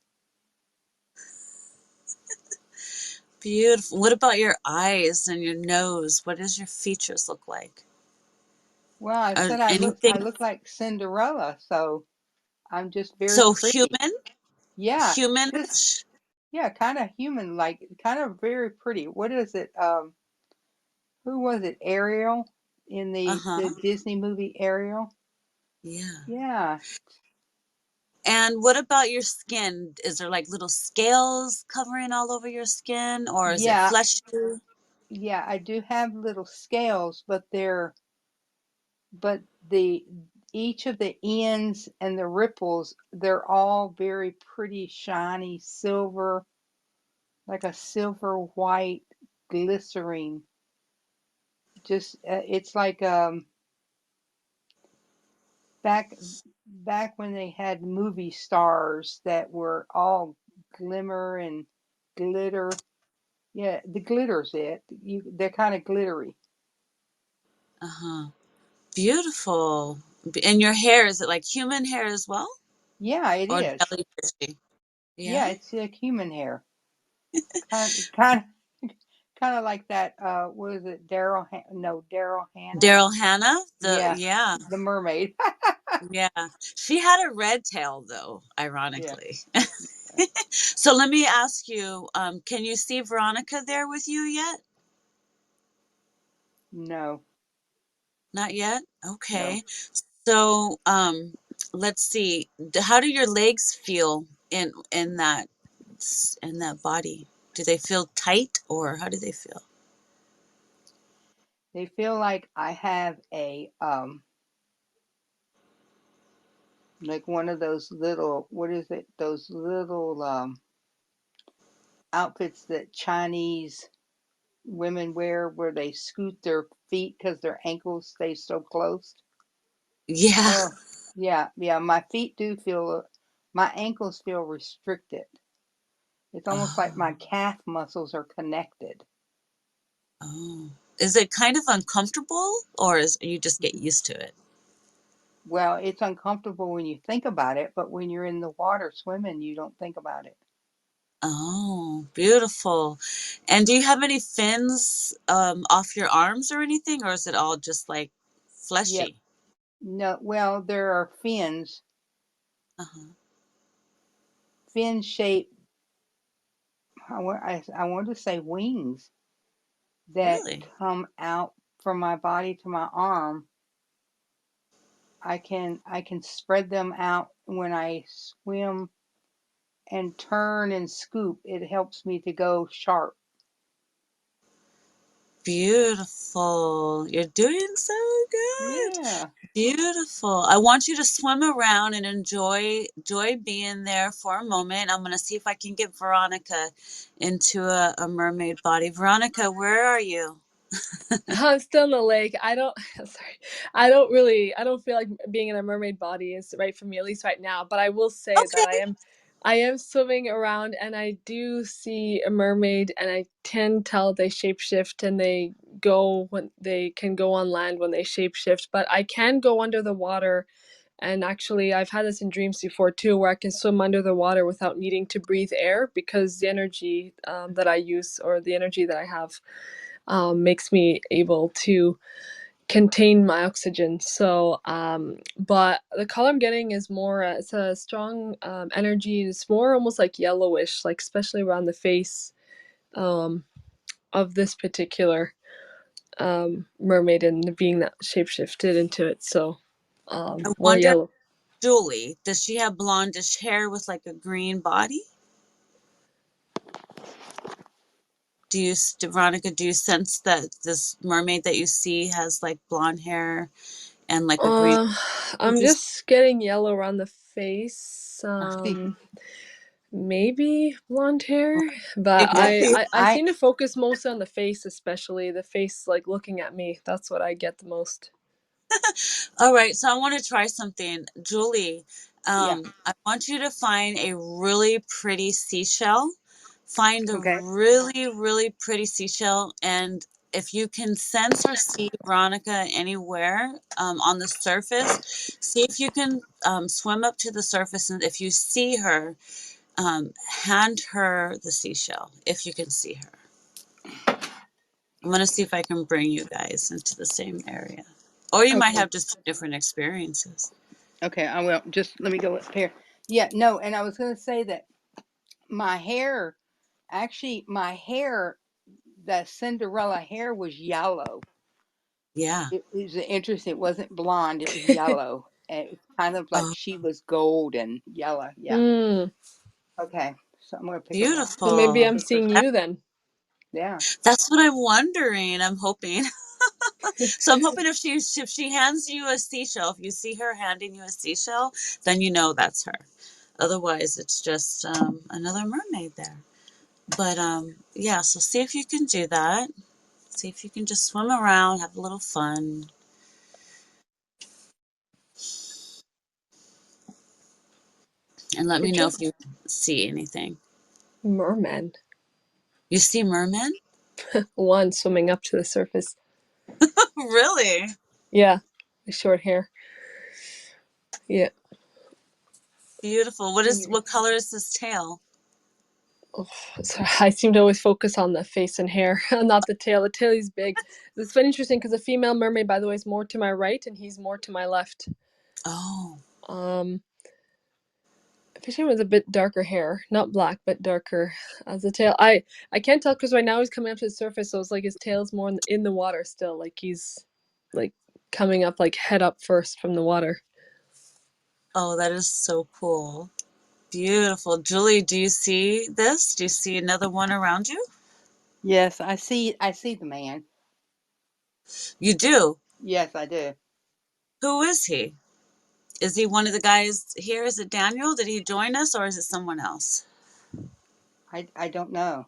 Beautiful. What about your eyes and your nose? What does your features look like? Well, I Are said I look anything I look like Cinderella, so I'm just very so pretty. Yeah, just humanish? yeah, kind of human like, kind of very pretty. What is it? Who was it? Ariel in the Uh-huh. Disney movie Ariel? Yeah. Yeah. And what about your skin? Is there like little scales covering all over your skin, or is it Yeah, fleshy? yeah, I do have little scales, but the each of the ends and the ripples, they're all very pretty shiny silver, like a silver white glycerine. Just it's like back back when they had movie stars that were all glimmer and glitter. Yeah, the glitter's it. They're kind of glittery. Uh-huh. Beautiful. And your hair, is it like human hair as well? Yeah, it Or is. jellyfishy? Yeah, Yeah? it's like human hair. Kind of like that. What is it? No, Daryl Hannah. Daryl Hannah? Yeah, Yeah. the mermaid. Yeah. She had a red tail though, Yeah. ironically. So let me ask you, can you see Veronica there with you yet? No, Not yet? no. Okay. So, let's see. How do your legs feel in that body? Do they feel tight or how do they feel? They feel like I have a like one of those little, what is it? Those little outfits that Chinese women wear where they scoot their feet because their ankles stay so close. Yeah. Oh, yeah, yeah. My feet do feel, my ankles feel restricted. It's almost like my Oh, calf muscles are connected. oh. Is it kind of uncomfortable or is you just get used to it? Well, it's uncomfortable when you think about it, but when you're in the water swimming, you don't think about it. Oh, beautiful. And do you have any fins off your arms or anything, or is it all just like Yep. fleshy? No, well, there are fins, Uh-huh. fin shaped, I want to say wings that Really? come out from my body to my arm. I can spread them out when I swim and turn and scoop. It helps me to go sharp. Beautiful. You're doing so good. Yeah. Beautiful. I want you to swim around and enjoy being there for a moment. I'm gonna see if I can get Veronica into a mermaid body. Veronica, where are you? I'm still in the lake. I don't, sorry. I don't feel like being in a mermaid body is right for me, at least right now. But I will say that Okay. I am swimming around and I do see a mermaid and I can tell they shapeshift and they go when they can go on land when they shapeshift. But I can go under the water. And actually, I've had this in dreams before too, where I can swim under the water without needing to breathe air because the energy that I use or the energy that I have makes me able to contain my oxygen. So, but the color I'm getting is more, it's a strong energy. It's more almost like yellowish, like especially around the face um, of this particular mermaid and the being that shapeshifted into it. So, I more wonder, yellow. Julie, does she have blondish hair with like a green body? Veronica, do you sense that this mermaid that you see has like blonde hair and like a green? Uh, Would I'm you? just getting yellow around the face. I see. Maybe blonde hair, but It Yeah. could I, be. I I I seem to focus most on the face, especially the face like looking at me. That's what I get the most. All right, so I want to try something. Julie, yeah. I want you to find a really pretty seashell. Find a Okay. really pretty seashell, and if you can sense or see Veronica anywhere on the surface, see if you can swim up to the surface, and if you see her, hand her the seashell, if you can see her. I'm going to see if I can bring you guys into the same area. Or you might Okay. have just different experiences. Okay. I will just let me go up here. Yeah. No. And I was going to say that my hair, actually, my hair, that Cinderella hair was yellow. Yeah. It was interesting. It wasn't blonde. It was yellow. And it's kind of like Oh, she was gold and yellow. Yeah. Hmm. Okay. So I'm going to pick a more. So maybe beautiful. I'm seeing you then. Yeah. That's what I'm wondering. I'm hoping. So I'm hoping if she hands you a seashell, if you see her handing you a seashell, then you know that's her. Otherwise, it's just another mermaid there. But yeah, so see if you can do that. See if you can just swim around, have a little fun, and let me know Picture if you see anything. merman, You see mermen? one swimming up to the surface. Really? Yeah, with short hair. Yeah. Beautiful. What color is this tail? Oh, sorry. I seem to always focus on the face and hair, not the tail. The tail is big. It's been interesting because the female mermaid, by the way, is more to my right and he's more to my left. Oh, Um, Fishing with a bit darker hair, not black, but darker as the tail. I can't tell because right now he's coming up to the surface, so it's like his tail's more in the water still, like he's like coming up, like head up first from the water. oh, that is so cool. Beautiful. Julie, do you see this? Do you see another one around you? Yes. I see. I see the man. You do. Yes, I do. Who is he? Is he one of the guys here? Is it Daniel? Did he join us or is it someone else? I don't know.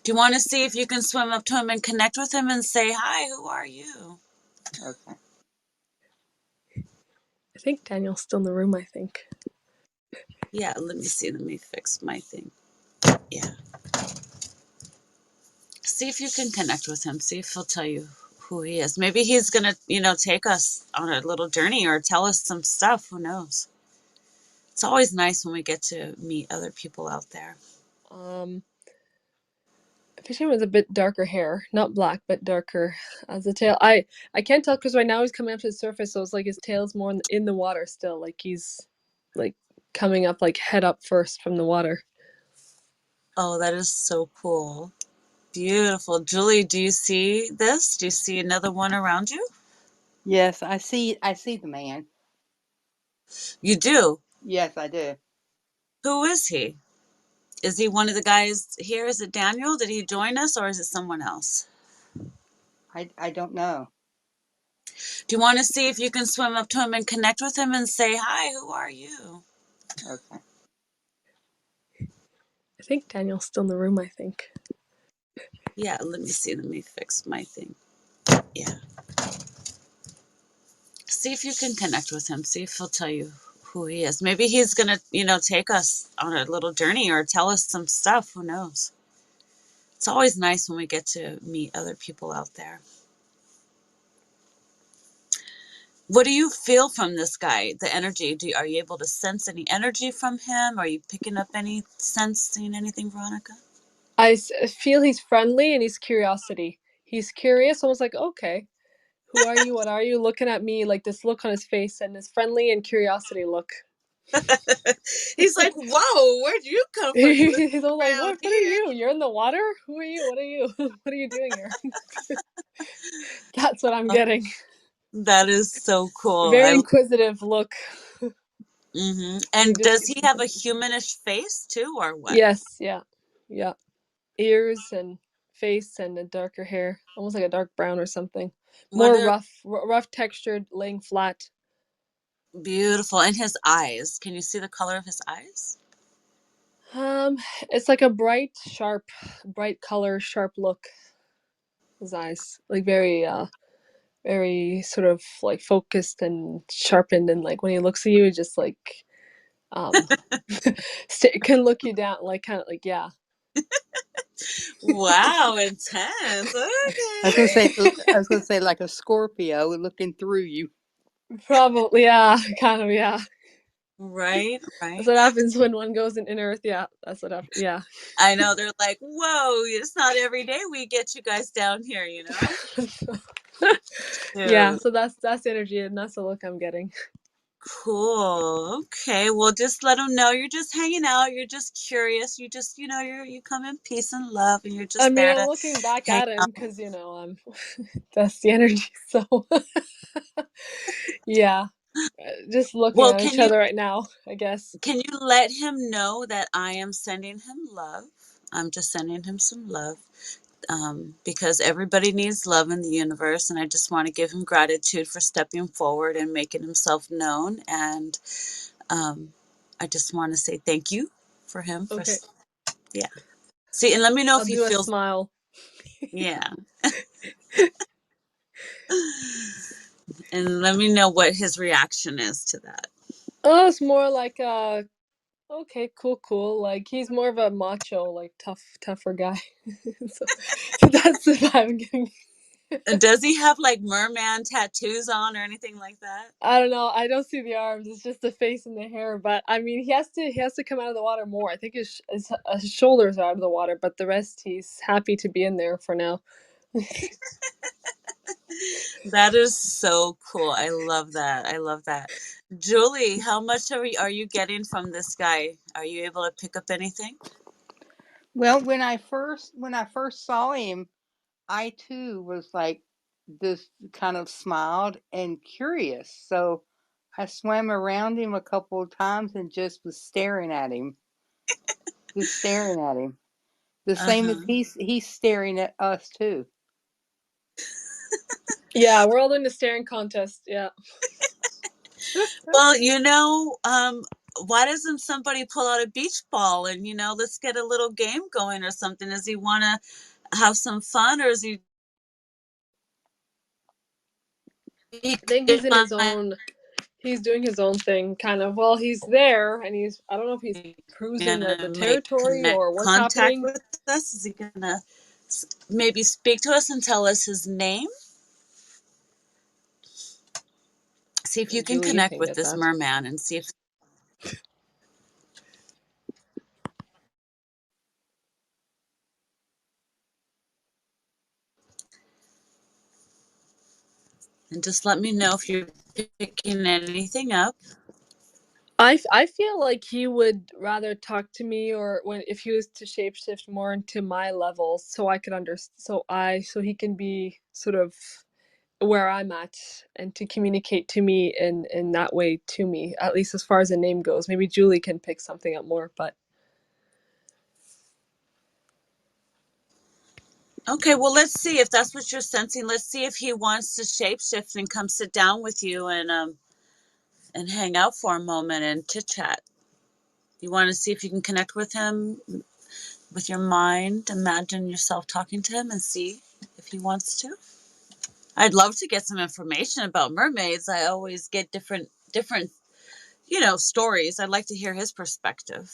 Do you want to see if you can swim up to him and connect with him and say, hi, who are you? Okay. I think Daniel's still in the room, I think. Yeah, let me see. Let me fix my thing. Yeah. See if you can connect with him. See if he'll tell you who he is. Maybe he's going to, take us on a little journey or tell us some stuff. Who knows? It's always nice when we get to meet other people out there. Um, Fishing with a bit darker hair, not black, but darker as the tail. I can't tell because right now he's coming up to the surface, so it's like his tail's more in the water still, like he's like coming up, like head up first from the water. Oh, that is so cool. Beautiful. Julie, do you see this? Do you see another one around you? Yes, I see. I see the man. You do. Yes, I do. Who is he? Is he one of the guys here? Is it Daniel? Did he join us or is it someone else? I don't know. Do you want to see if you can swim up to him and connect with him and say, hi, who are you? Okay. I think Daniel's still in the room, I think. Yeah, let me see. Let me fix my thing. Yeah. See if you can connect with him. See if he'll tell you who he is. Maybe he's going to, take us on a little journey or tell us some stuff. Who knows? It's always nice when we get to meet other people out there. What do you feel from this guy, the energy? Are you able to sense any energy from him? Are you picking up any sensing anything, Veronica? I feel he's friendly and he's curiosity. He's curious, almost like, okay, who are you? What are you? Looking at me, like this look on his face and this friendly and curiosity look. He's like, whoa, where'd you come from? You He's all like, around what are here. you? You're in the water? Who are you? What are you? What are you doing here? That's what I'm getting. That is so cool. Very inquisitive look. And does he have a humanish face too, or what? Yes, yeah. Ears and face and a darker hair, almost like a dark brown or something. More rough textured, laying flat. Beautiful. And his eyes. Can you see the color of his eyes? It's like a bright color, sharp look. His eyes, like very sort of like focused and sharpened, and like when he looks at you, just like can look you down, like kind of like, yeah. Wow, intense. I was Okay. gonna say like a Scorpio looking through you. Probably, yeah, kind of, yeah. Right. That's what happens when one goes in Earth. Yeah, that's what happens. Yeah. I know, they're like, whoa, it's not every day we get you guys down here, Yeah, Dude. so that's energy, and that's the look I'm getting. Cool. Okay. Well, just let them know you're just hanging out. You're just curious. You just, you come in peace and love, and you're just there I'm to looking back hang at him out. because I'm that's the energy. So yeah, just looking Well, at each other right now, I guess. can you let him know that I am sending him love? I'm just sending him some love. Because everybody needs love in the universe, and I just want to give him gratitude for stepping forward and making himself known. And I just want to say thank you for him. Okay, Yeah. See, and let me know I'll if he do a feels. smile. Yeah. And let me know what his reaction is to that. Oh, it's more like okay, cool. Like he's more of a macho, like tougher guy. So that's the vibe I'm getting. And does he have like merman tattoos on or anything like that? I don't know. I don't see the arms. It's just the face and the hair. But I mean, he has to come out of the water more. I think his shoulders are out of the water, but the rest he's happy to be in there for now. That is so cool. I love that. I love that. Julie, how much are you getting from this guy? Are you able to pick up anything? Well, when I first saw him, I too was like this, kind of smiled and curious. So I swam around him a couple of times and just was staring at him. Just staring at him. The same as Uh-huh. he's staring at us too. Yeah, we're all doing the staring contest. Yeah. Well, why doesn't somebody pull out a beach ball and, let's get a little game going or something? Does he want to have some fun, or is he I think he's in his own. He's doing his own thing, kind of. Well, he's there, and I don't know if he's cruising the gonna make territory connect or what's contact happening. with us? Is he gonna maybe speak to us and tell us his name? See if you can Julie, you connect can with get this that. merman and see if. And just let me know if you're picking anything up. I feel like he would rather talk to me, or if he was to shapeshift more into my level, so I could so he can be sort of where I'm at, and to communicate to me in that way to me, at least as far as the name goes. Maybe Julie can pick something up more, but Okay, well, let's see if that's what you're sensing. Let's see if he wants to shapeshift and come sit down with you and hang out for a moment and chit chat. You want to see if you can connect with him with your mind. Imagine yourself talking to him and see if he wants to. I'd love to get some information about mermaids. I always get different, stories. I'd like to hear his perspective.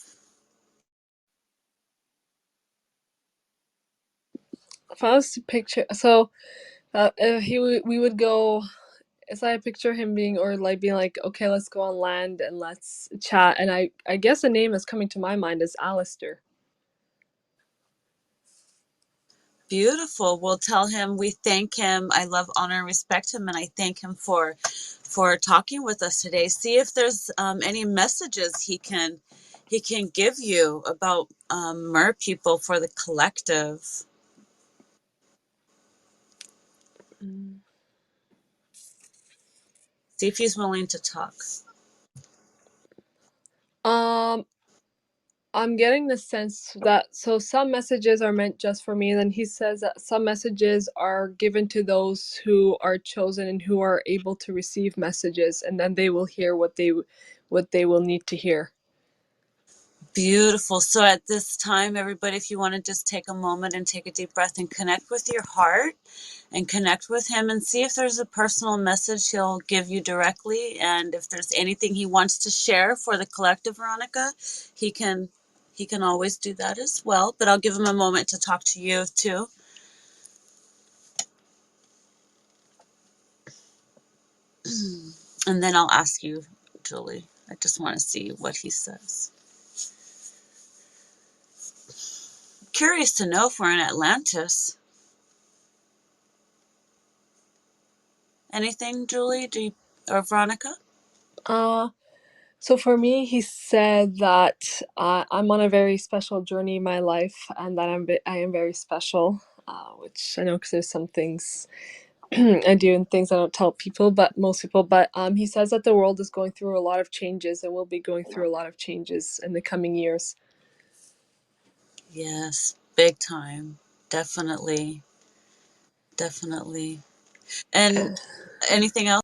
If I was to picture, so we would go. As I picture him being, or like being like, okay, let's go on land and let's chat. And I guess a name that's coming to my mind is Alistair. Beautiful. We'll tell him we thank him. I love, honor, and respect him, and I thank him for talking with us today. See if there's any messages he can give you about mer people for the collective. Mm. See if he's willing to talk. Um, I'm getting the sense that some messages are meant just for me, and then he says that some messages are given to those who are chosen and who are able to receive messages, and then they will hear what they will need to hear. Beautiful. So at this time, everybody, if you want to just take a moment and take a deep breath and connect with your heart and connect with him and see if there's a personal message he'll give you directly. And if there's anything he wants to share for the collective, Veronica, he can always do that as well. But I'll give him a moment to talk to you too. And then I'll ask you, Julie. I just want to see what he says. Curious to know if we're in Atlantis. Anything, Julie? Or Veronica? So for me, he said that I'm on a very special journey in my life, and that I am very special, which I know because there's some things I do and things I don't tell people, but most people. But he says that the world is going through a lot of changes and will be going through a lot of changes in the coming years. Yes, big time. Definitely. Definitely. And anything else?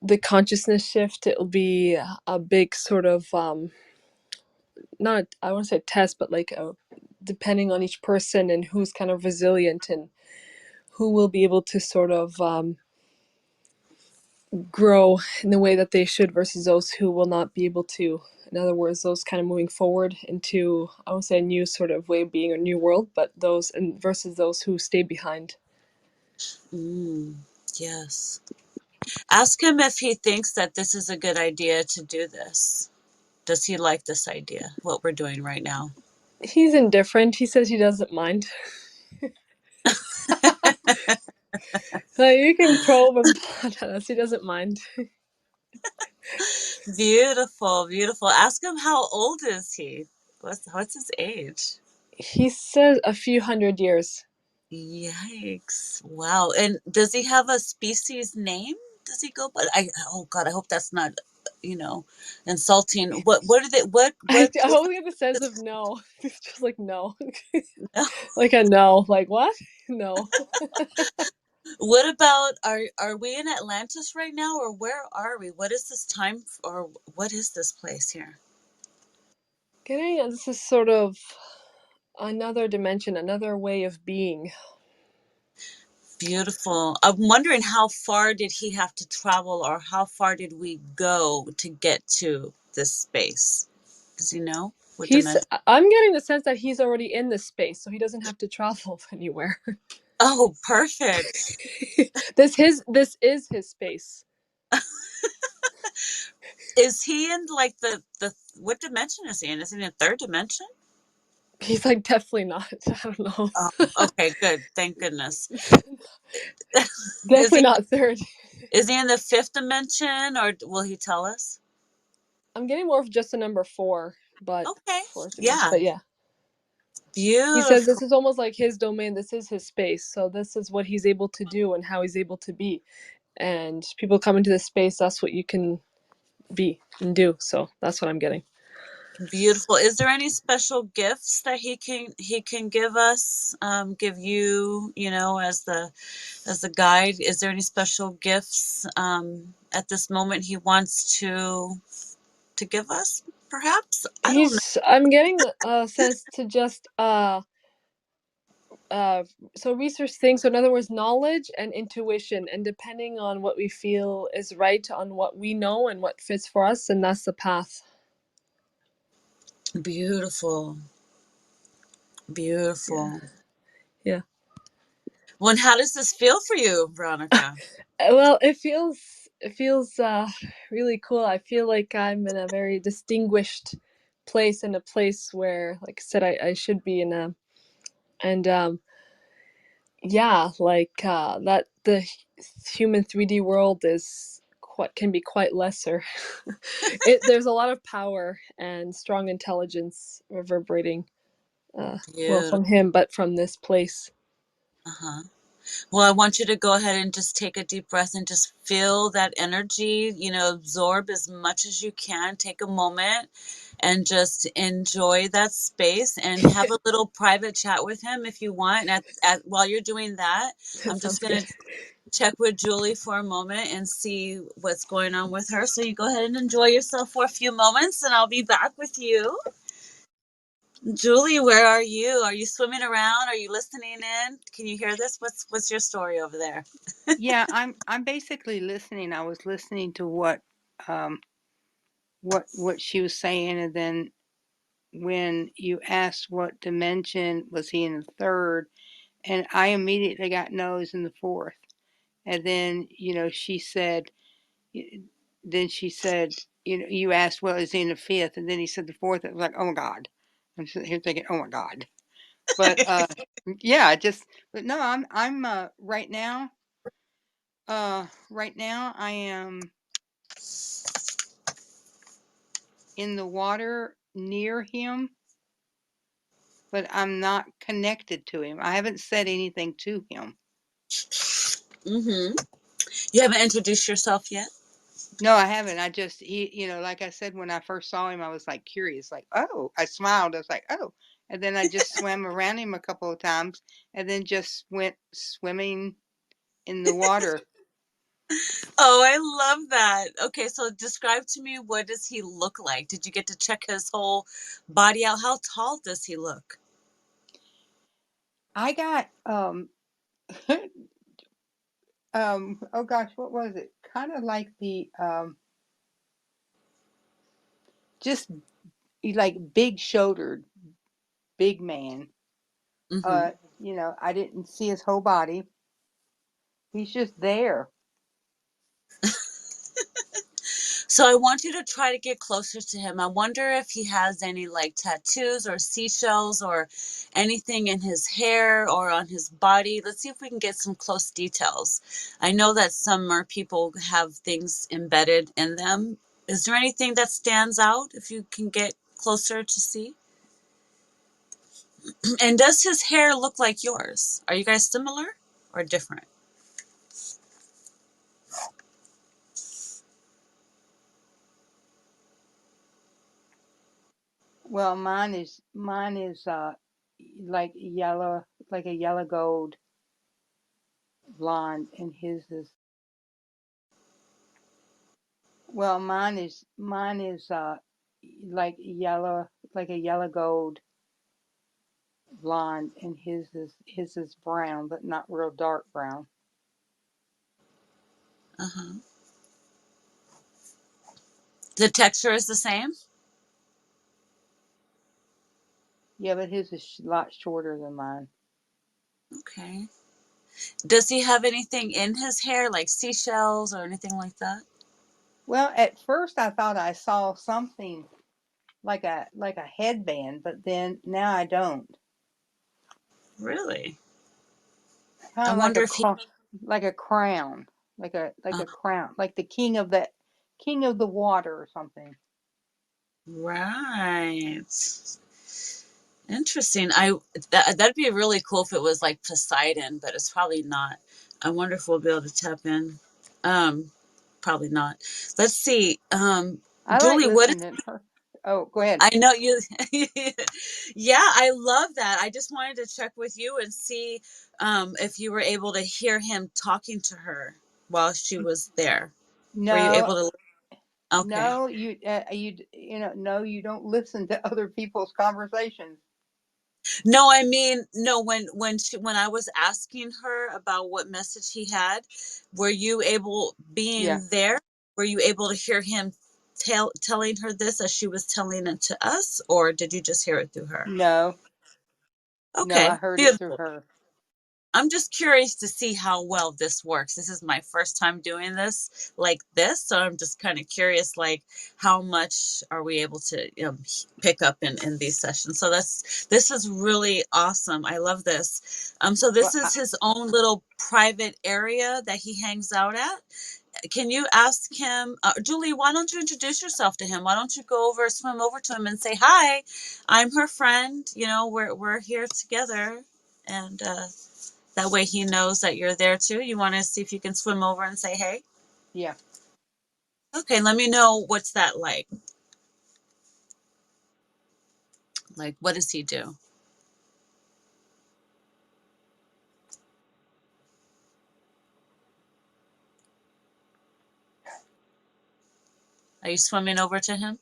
The consciousness shift, it will be a big sort of not, I want to say test, but like depending on each person and who's kind of resilient and who will be able to sort of grow in the way that they should versus those who will not be able to. In other words, those kind of moving forward into, I won't say a new sort of way of being, a new world, but those and versus those who stay behind. Yes. Ask him if he thinks that this is a good idea to do this. Does he like this idea, what we're doing right now? He's indifferent. He says he doesn't mind. So you can probe him on us. He doesn't mind. Beautiful, beautiful. Ask him how old is he? What's his age? He says a few hundred years. Yikes. Wow. And does he have a species name? Does he go by oh God, I hope that's not, insulting. What are they I what always get the sense of no. It's just like no. no. Like a no. Like what? No. What about are we in Atlantis right now, or where are we? What is this time, or what is this place here? This is sort of another dimension, another way of being. Beautiful. I'm wondering how far did he have to travel, or how far did we go to get to this space? Does he know what dimension? I'm getting the sense that he's already in this space, so he doesn't have to travel anywhere. Oh, perfect. This is his space. Is he in like the what dimension is he in? Is he in a third dimension? He's like definitely not. I don't know. Oh, okay, good. Thank goodness. Is Definitely he not third. is he in the fifth dimension, or will he tell us? I'm getting more of just a number 4, but Okay. fourth dimension. Yeah. But yeah. He says Beautiful. this is almost like his domain, this is his space. So this is what he's able to do and how he's able to be. And people come into this space, that's what you can be and do. So that's what I'm getting. Beautiful. Is there any special gifts that he can give us? Give you, as the guide. Is there any special gifts at this moment he wants to give us? Perhaps I don't know. I'm getting a sense to just so research things. So in other words, knowledge and intuition, and depending on what we feel is right on what we know and what fits for us, and that's the path. Beautiful, Yeah. beautiful. Yeah. Well, and how does this feel for you, Veronica? Well, it feels really cool. I feel like I'm in a very distinguished place, in a place where, like I said, I should be in a, and yeah, like that the human 3D world is quite can be quite lesser. There's a lot of power and strong intelligence reverberating, well, Beautiful. from him, but from this place. Uh-huh. Well, I want you to go ahead and just take a deep breath and just feel that energy, absorb as much as you can. Take a moment and just enjoy that space and have a little private chat with him if you want. And while you're doing that, That I'm just sounds going good. to check with Julie for a moment and see what's going on with her. So you go ahead and enjoy yourself for a few moments, and I'll be back with you. Julie, where are you? Are you swimming around? Are you listening in? Can you hear this? What's your story over there? Yeah, I'm basically listening. I was listening to um what she was saying, and then when you asked what dimension was he in the third, and I immediately got no, he's in the fourth. And then, she said, then she said, you asked, well, is he in the fifth? And then he said the fourth. It was like, oh my God. I'm sitting here thinking, oh my God. But yeah, but no, I'm right now I am in the water near him, but I'm not connected to him. I haven't said anything to him. Mm-hmm. You haven't introduced yourself yet? No, I haven't. I just, like I said, when I first saw him, I was like curious, like, oh, I smiled. I was like, oh. And then I just swam around him a couple of times and then just went swimming in the water. Oh, I love that. Okay, so describe to me, what does he look like? Did you get to check his whole body out? How tall does he look? I got, oh gosh, what was it? Kind of like just like big shouldered, big man. Mm-hmm. I didn't see his whole body. He's just there. So I want you to try to get closer to him. I wonder if he has any like tattoos or seashells or anything in his hair or on his body. Let's see if we can get some close details. I know that some mer people have things embedded in them. Is there anything that stands out if you can get closer to see? And does his hair look like yours? Are you guys similar or different? Well, mine is like yellow, like a yellow gold blonde, and his is well, mine is like yellow, like a yellow gold blonde, and his is brown, but not real dark brown. Uh-huh. The texture is the same? Yeah, but his is a lot shorter than mine. Okay. Does he have anything in his hair, like seashells or anything like that? Well, at first I thought I saw something like a headband, but then now I don't. Really? Kind I of wonder if he. like a crown, like Uh, a crown, like the king of the water or something. right. Interesting. That'd be really cool if it was like Poseidon, but it's probably not. I wonder if we'll be able to tap in. Um, Probably not. Let's see. I like Julie, what is listening to her. Oh, go ahead. I know you. Yeah, I love that. I just wanted to check with you and see if you were able to hear him talking to her while she was there. Were you No, able to? Okay. no, no, you don't listen to other people's conversations. No, I mean, no. When I was asking her about what message he had, were you able, Yeah. being there, were you able to hear him telling her this as she was telling it to us, or did you just hear it through her? No, no, I Okay, heard it through beautiful. her. I'm just curious to see how well this works. This is my first time doing this like this, so I'm just kind of curious, like how much are we able to pick up in these sessions. So this is really awesome. I love this. So Well, this is his own little private area that he hangs out at. Can you ask him, Julie? Why don't you introduce yourself to him? Why don't you go over, swim over to him, and say hi? I'm her friend. We're here together, and that way he knows that you're there too. You want to see if you can swim over and say hey? yeah. Okay, let me know what's that like. Like, what does he do? Are you swimming over to him?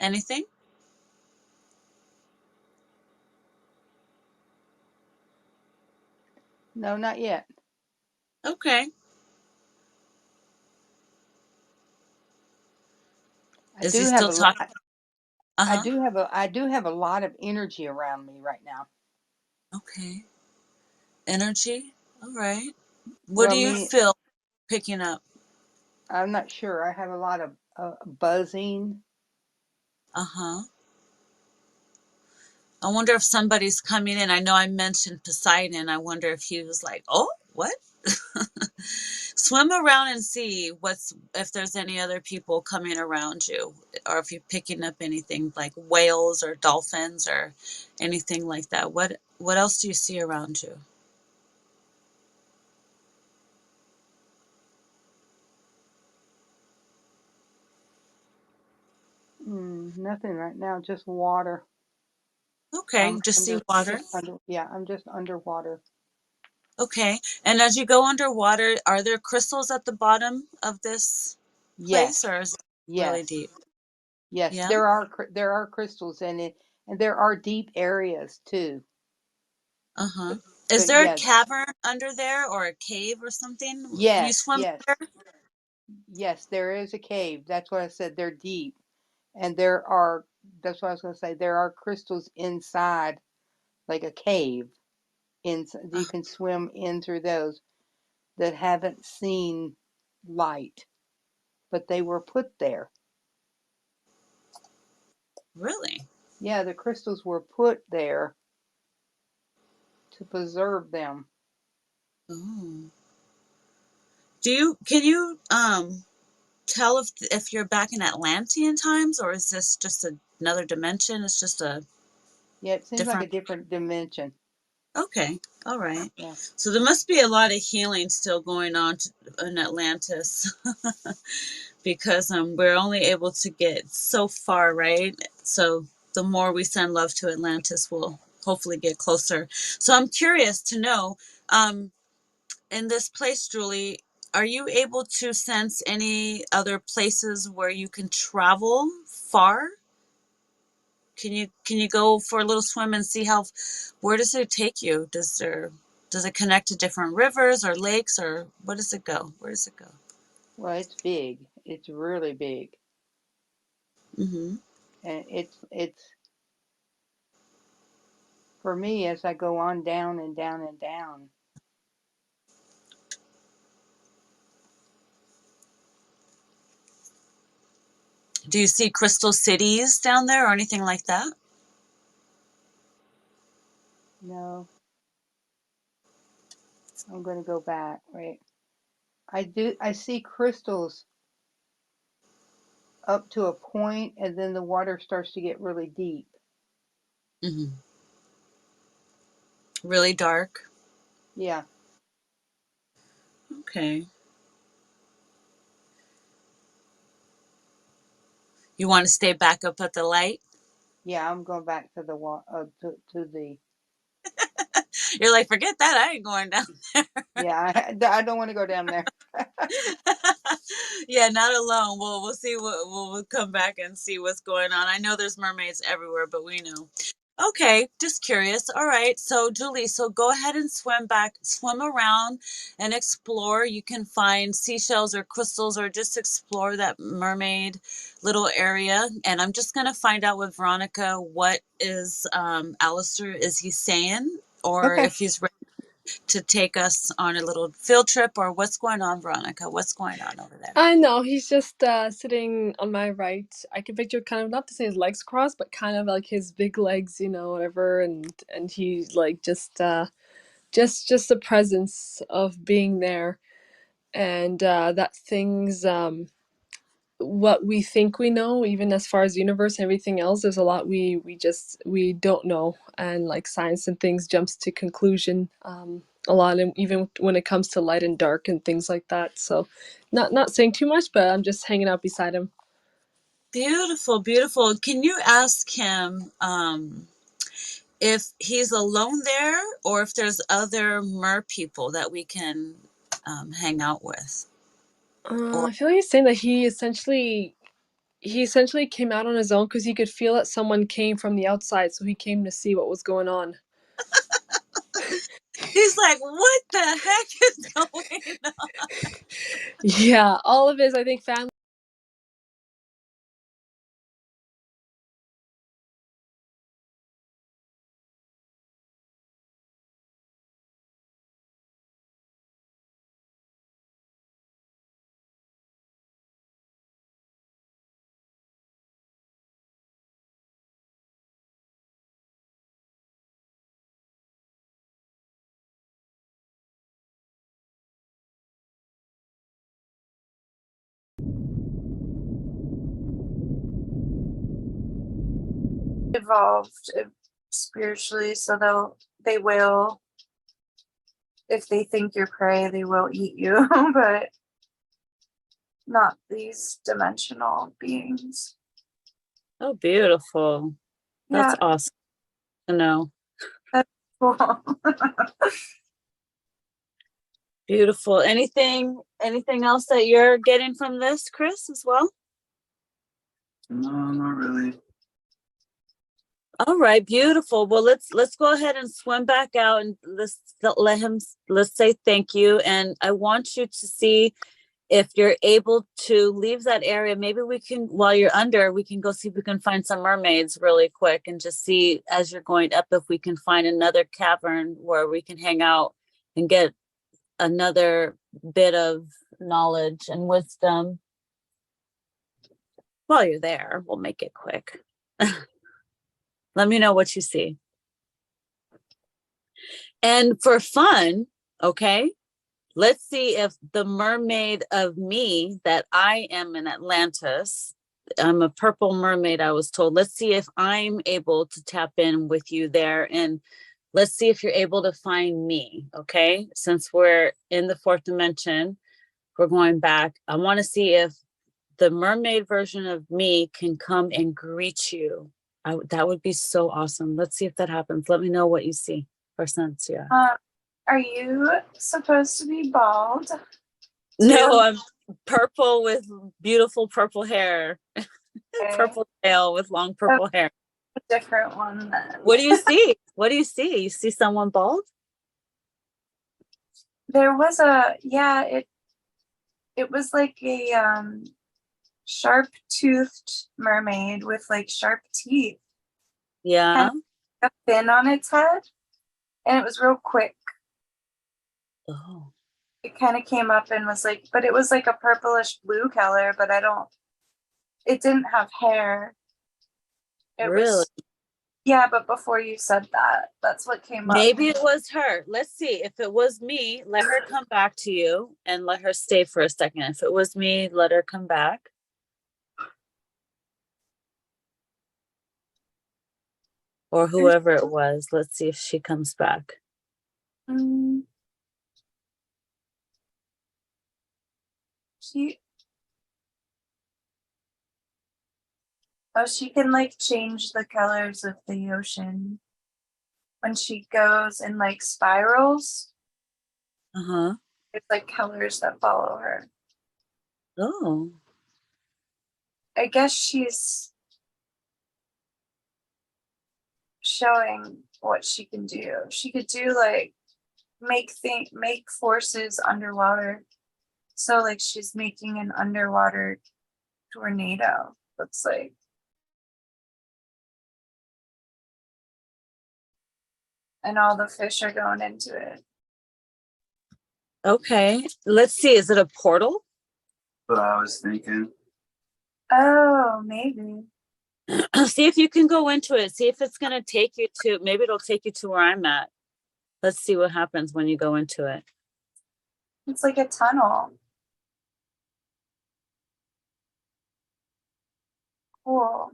Anything? No, not yet. Okay. I Is he do have still a talking? lot. Uh-huh. I do have a lot of energy around me right now. Okay. Energy. All right. What Well, do you me, feel picking up? I'm not sure. I have a lot of buzzing. Uh-huh. I wonder if somebody's coming in. I know I mentioned Poseidon. I wonder if he was like, oh, what? Swim around and see if there's any other people coming around you, or if you're picking up anything like whales or dolphins or anything like that. What else do you see around you? Nothing right now, just water. Okay, just see water. Yeah, I'm just underwater. Okay, and as you go underwater, are there crystals at the bottom of this place, Yes, or is it really yes, deep? yes. Yeah. There are crystals in it, and there are deep areas too. Uh-huh. Is But there a yeah, cavern under there or a cave or something? Can you yes, swim yes, there? yes. There is a cave. That's what I said. They're deep, and there are. That's what I was going to say. There are crystals inside, like a cave. In you Uh, can swim in through those that haven't seen light, but they were put there. really? Yeah, the crystals were put there to preserve them. Oh. Can you tell if you're back in Atlantean times, or is this just another dimension? It's just a Yeah, it seems like a different. different dimension. Okay, all right. Yeah. So there must be a lot of healing still going on in Atlantis because we're only able to get so far, right? So the more we send love to Atlantis, we'll hopefully get closer. So I'm curious to know, um, in this place, Julie, are you able to sense any other places where you can travel far? Can you go for a little swim and see where does it take you? Does it connect to different rivers or lakes, or where does it go? Where does it go? Well, it's big. It's really big, Hmm. and it's for me as I go on down and down and down. Do you see crystal cities down there or anything like that? No, I'm going to go back. Wait, I do. I see crystals up to a point, and then the water starts to get really deep. Hmm. Really dark. Yeah. Okay. You want to stay back up at the light? Yeah, I'm going back to the to the. You're like, forget that. I ain't going down. Yeah, I don't want to go down there. Yeah, not alone. We'll see we'll come back and see what's going on. I know there's mermaids everywhere, but we know. Okay, just curious. All right. So Julie, so go ahead and swim around and explore. You can find seashells or crystals or just explore that mermaid little area. And I'm just gonna find out with Veronica what is Alistair is he saying, or Okay. if he's to take us on a little field trip, or what's going on, Veronica? What's going on over there? I know, he's just sitting on my right. I can picture kind of, not to say his legs crossed, but kind of like his big legs, you know, whatever, and he's like just the presence of being there, and that things what we think we know, even as far as universe and everything else, there's a lot we don't know, and like science and things jumps to conclusion a lot, and even when it comes to light and dark and things like that. So not saying too much, but I'm just hanging out beside him. Beautiful, beautiful. Can you ask him if he's alone there, or if there's other mer people that we can hang out with? Or I feel like he's saying that he essentially came out on his own because he could feel that someone came from the outside, so he came to see what was going on. he's like, what the heck is going on? Yeah, all of his, I think, family. Evolved spiritually, so they will, if they think you're prey, they will eat you, but not these dimensional beings. Oh, beautiful. That's Yeah, awesome to know. that's cool. Beautiful. Anything else that you're getting from this, Chris, as well? No, not really. All right, beautiful. Well, let's go ahead and swim back out, and let's say thank you. And I want you to see if you're able to leave that area. Maybe we can, while you're under, we can go see if we can find some mermaids really quick, and just see as you're going up if we can find another cavern where we can hang out and get another bit of knowledge and wisdom. While you're there, we'll make it quick. Let me know what you see. And for fun, okay, let's see if the mermaid of me that I am in Atlantis, I'm a purple mermaid, I was told. Let's see if I'm able to tap in with you there, and let's see if you're able to find me, okay? Since we're in the fourth dimension, we're going back. I want to see if the mermaid version of me can come and greet you. That would be so awesome. Let's see if that happens. Let me know what you see or sense. Yeah. Are you supposed to be bald? No, I'm purple with beautiful purple hair, Okay. purple tail with long purple hair. A different one then. What do you see? What do you see? You see someone bald? There was it was like a sharp toothed mermaid with like sharp teeth. Yeah. And a fin on its head. And it was real quick. Oh, It kind of came up and was like, but it was like a purplish blue color, but it didn't have hair. It really? was, yeah, but before you said that, that's what came up. Maybe it was her. Let's see. If it was me, let her come back to you and let her stay for a second. If it was me, let her come back. Or whoever it was. Let's see if she comes back. Mm, she she can like change the colors of the ocean when she goes in like spirals. Uh-huh. There's like colors that follow her. Oh. I guess she's showing what she can do. She could do like make forces underwater. So like she's making an underwater tornado. Looks like. And all the fish are going into it. Okay. Let's see. Is it a portal? But I was thinking, Oh, maybe. See if you can go into it. See if it's going to take you to, maybe it'll take you to where I'm at. Let's see what happens when you go into it. It's like a tunnel. Cool.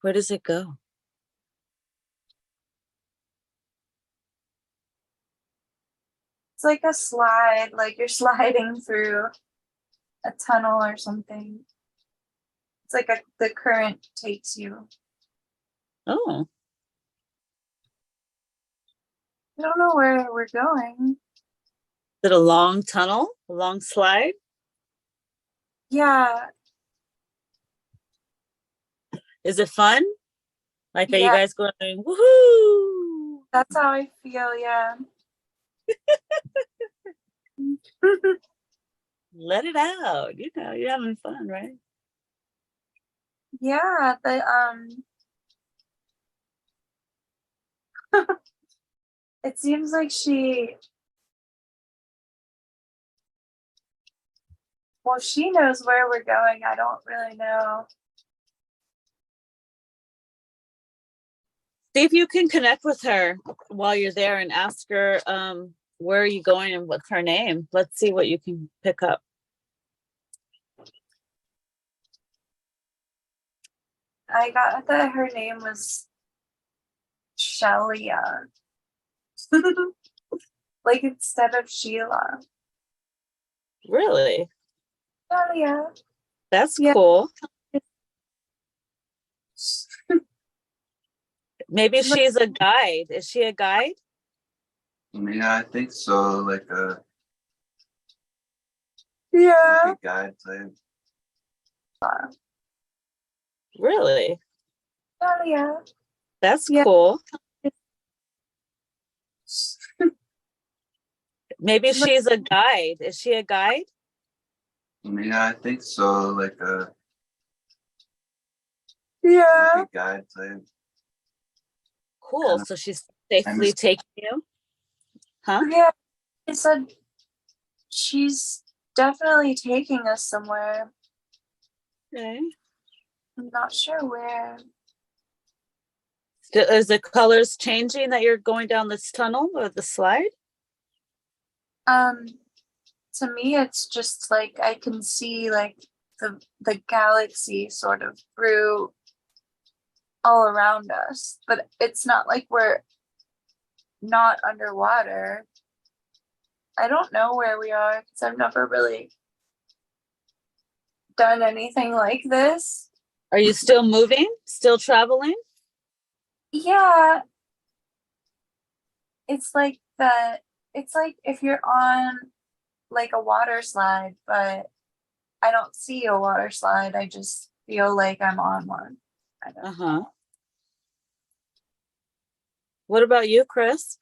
Where does it go? It's like a slide, like you're sliding through a tunnel or something. It's like the current takes you. Oh, I don't know where we're going. is it a long tunnel? A long slide? Yeah, Is it fun? Like, are you yeah, guys going, woohoo? that's how I feel, yeah. Let it out. You know, you're having fun, right? Yeah, it seems like she knows where we're going. I don't really know. See if you can connect with her while you're there and ask her, where are you going and what's her name? Let's see what you can pick up. I got that her name was Shelia. Like instead of Sheila. Really? Shelia. That's Yeah. cool. Maybe she's a guide. Is she a guide? yeah, I think so. Like Yeah. a guide type. Really? Shelia. That's Yeah. cool. Maybe Look- she's a guide. Is she a guide? Yeah, I think so. Like Yeah. a guide type. Cool. And So she's I'm safely taking you? Huh? Yeah. It said she's definitely taking us somewhere. Okay. I'm not sure where. Is the colors changing that you're going down this tunnel or the slide? Um, to me, it's just like I can see like the galaxy sort of through all around us, but it's not like we're not underwater. I don't know where we are because I've never really done anything like this. Are you still moving? Still traveling? Yeah, it's like it's like if you're on like a water slide, but I don't see a water slide. I just feel like I'm on one. I don't Uh-huh. What about you, Chris?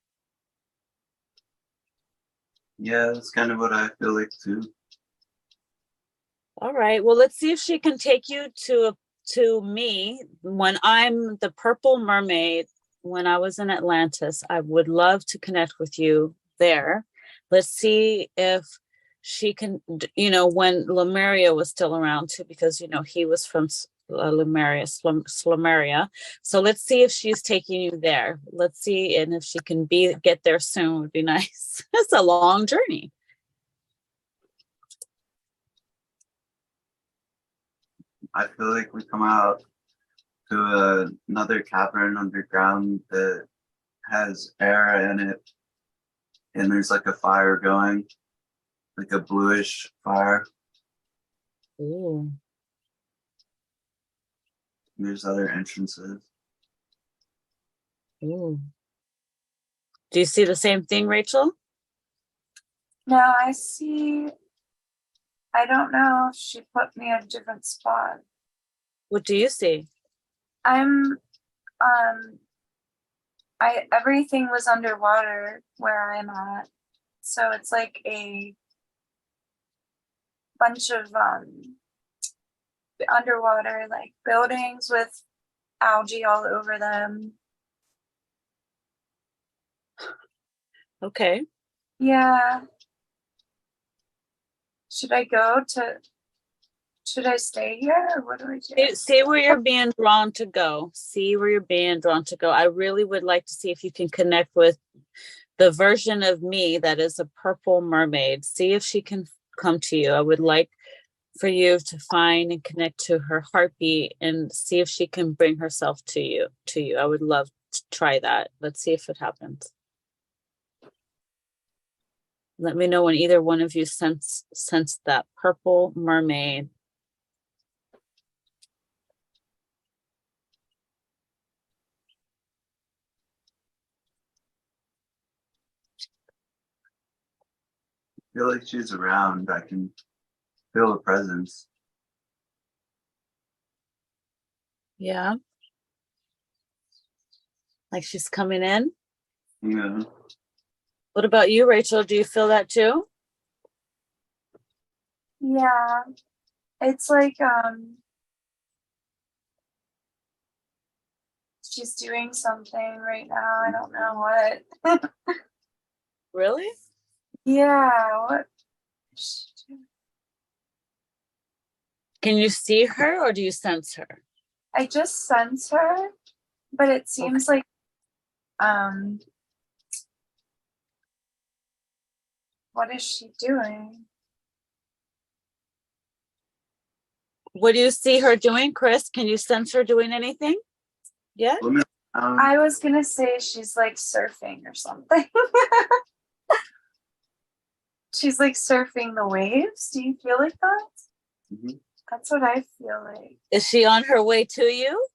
yeah, that's kind of what I feel like too. All right. Well, let's see if she can take you to me when I'm the purple mermaid. When I was in Atlantis, I would love to connect with you there. Let's see if she can, when Lemuria was still around too, because, he was from Lemuria, Slumeria. So let's see if she's taking you there. Let's see. And if she can get there soon would be nice. It's a long journey. I feel like we come out to another cavern underground that has air in it, and there's like a fire going, like a bluish fire. Ooh. There's other entrances. Ooh. Do you see the same thing, Rachel? No, I don't know if she put me at a different spot. What do you see? I'm, everything was underwater where I'm at. So it's like a bunch of, underwater, like buildings with algae all over them. Okay. Yeah. Should I stay here or what do I do? See where you're being drawn to go. See where you're being drawn to go. I really would like to see if you can connect with the version of me that is a purple mermaid. See if she can come to you. I would like for you to find and connect to her heartbeat and see if she can bring herself to you. I would love to try that. Let's see if it happens. Let me know when either one of you sense that purple mermaid. I feel like she's around. I can feel a presence. Yeah. Like she's coming in. Yeah. What about you, Rachel? Do you feel that too? Yeah. It's like she's doing something right now. I don't know what. Really? Yeah, what? Can you see her or do you sense her? I just sense her, but it seems like what is she doing? What do you see her doing, Chris? Can you sense her doing anything? Yeah. I was gonna say she's like surfing or something. She's like surfing the waves. Do you feel like that? Mm-hmm. That's what I feel like. Is she on her way to you?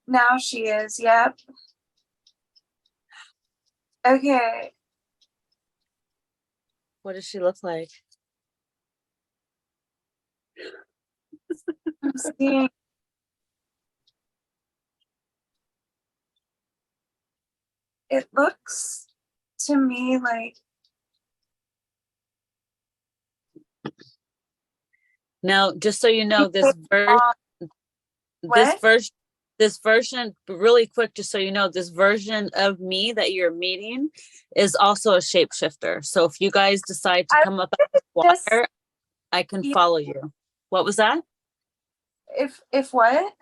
Now she is, yep. Okay. What does she look like? I'm seeing it looks to me like Now, just so you know, this what? version, really quick, just so you know, this version of me that you're meeting is also a shapeshifter. So if you guys decide to come up out of the water, I can follow you. What was that? If what?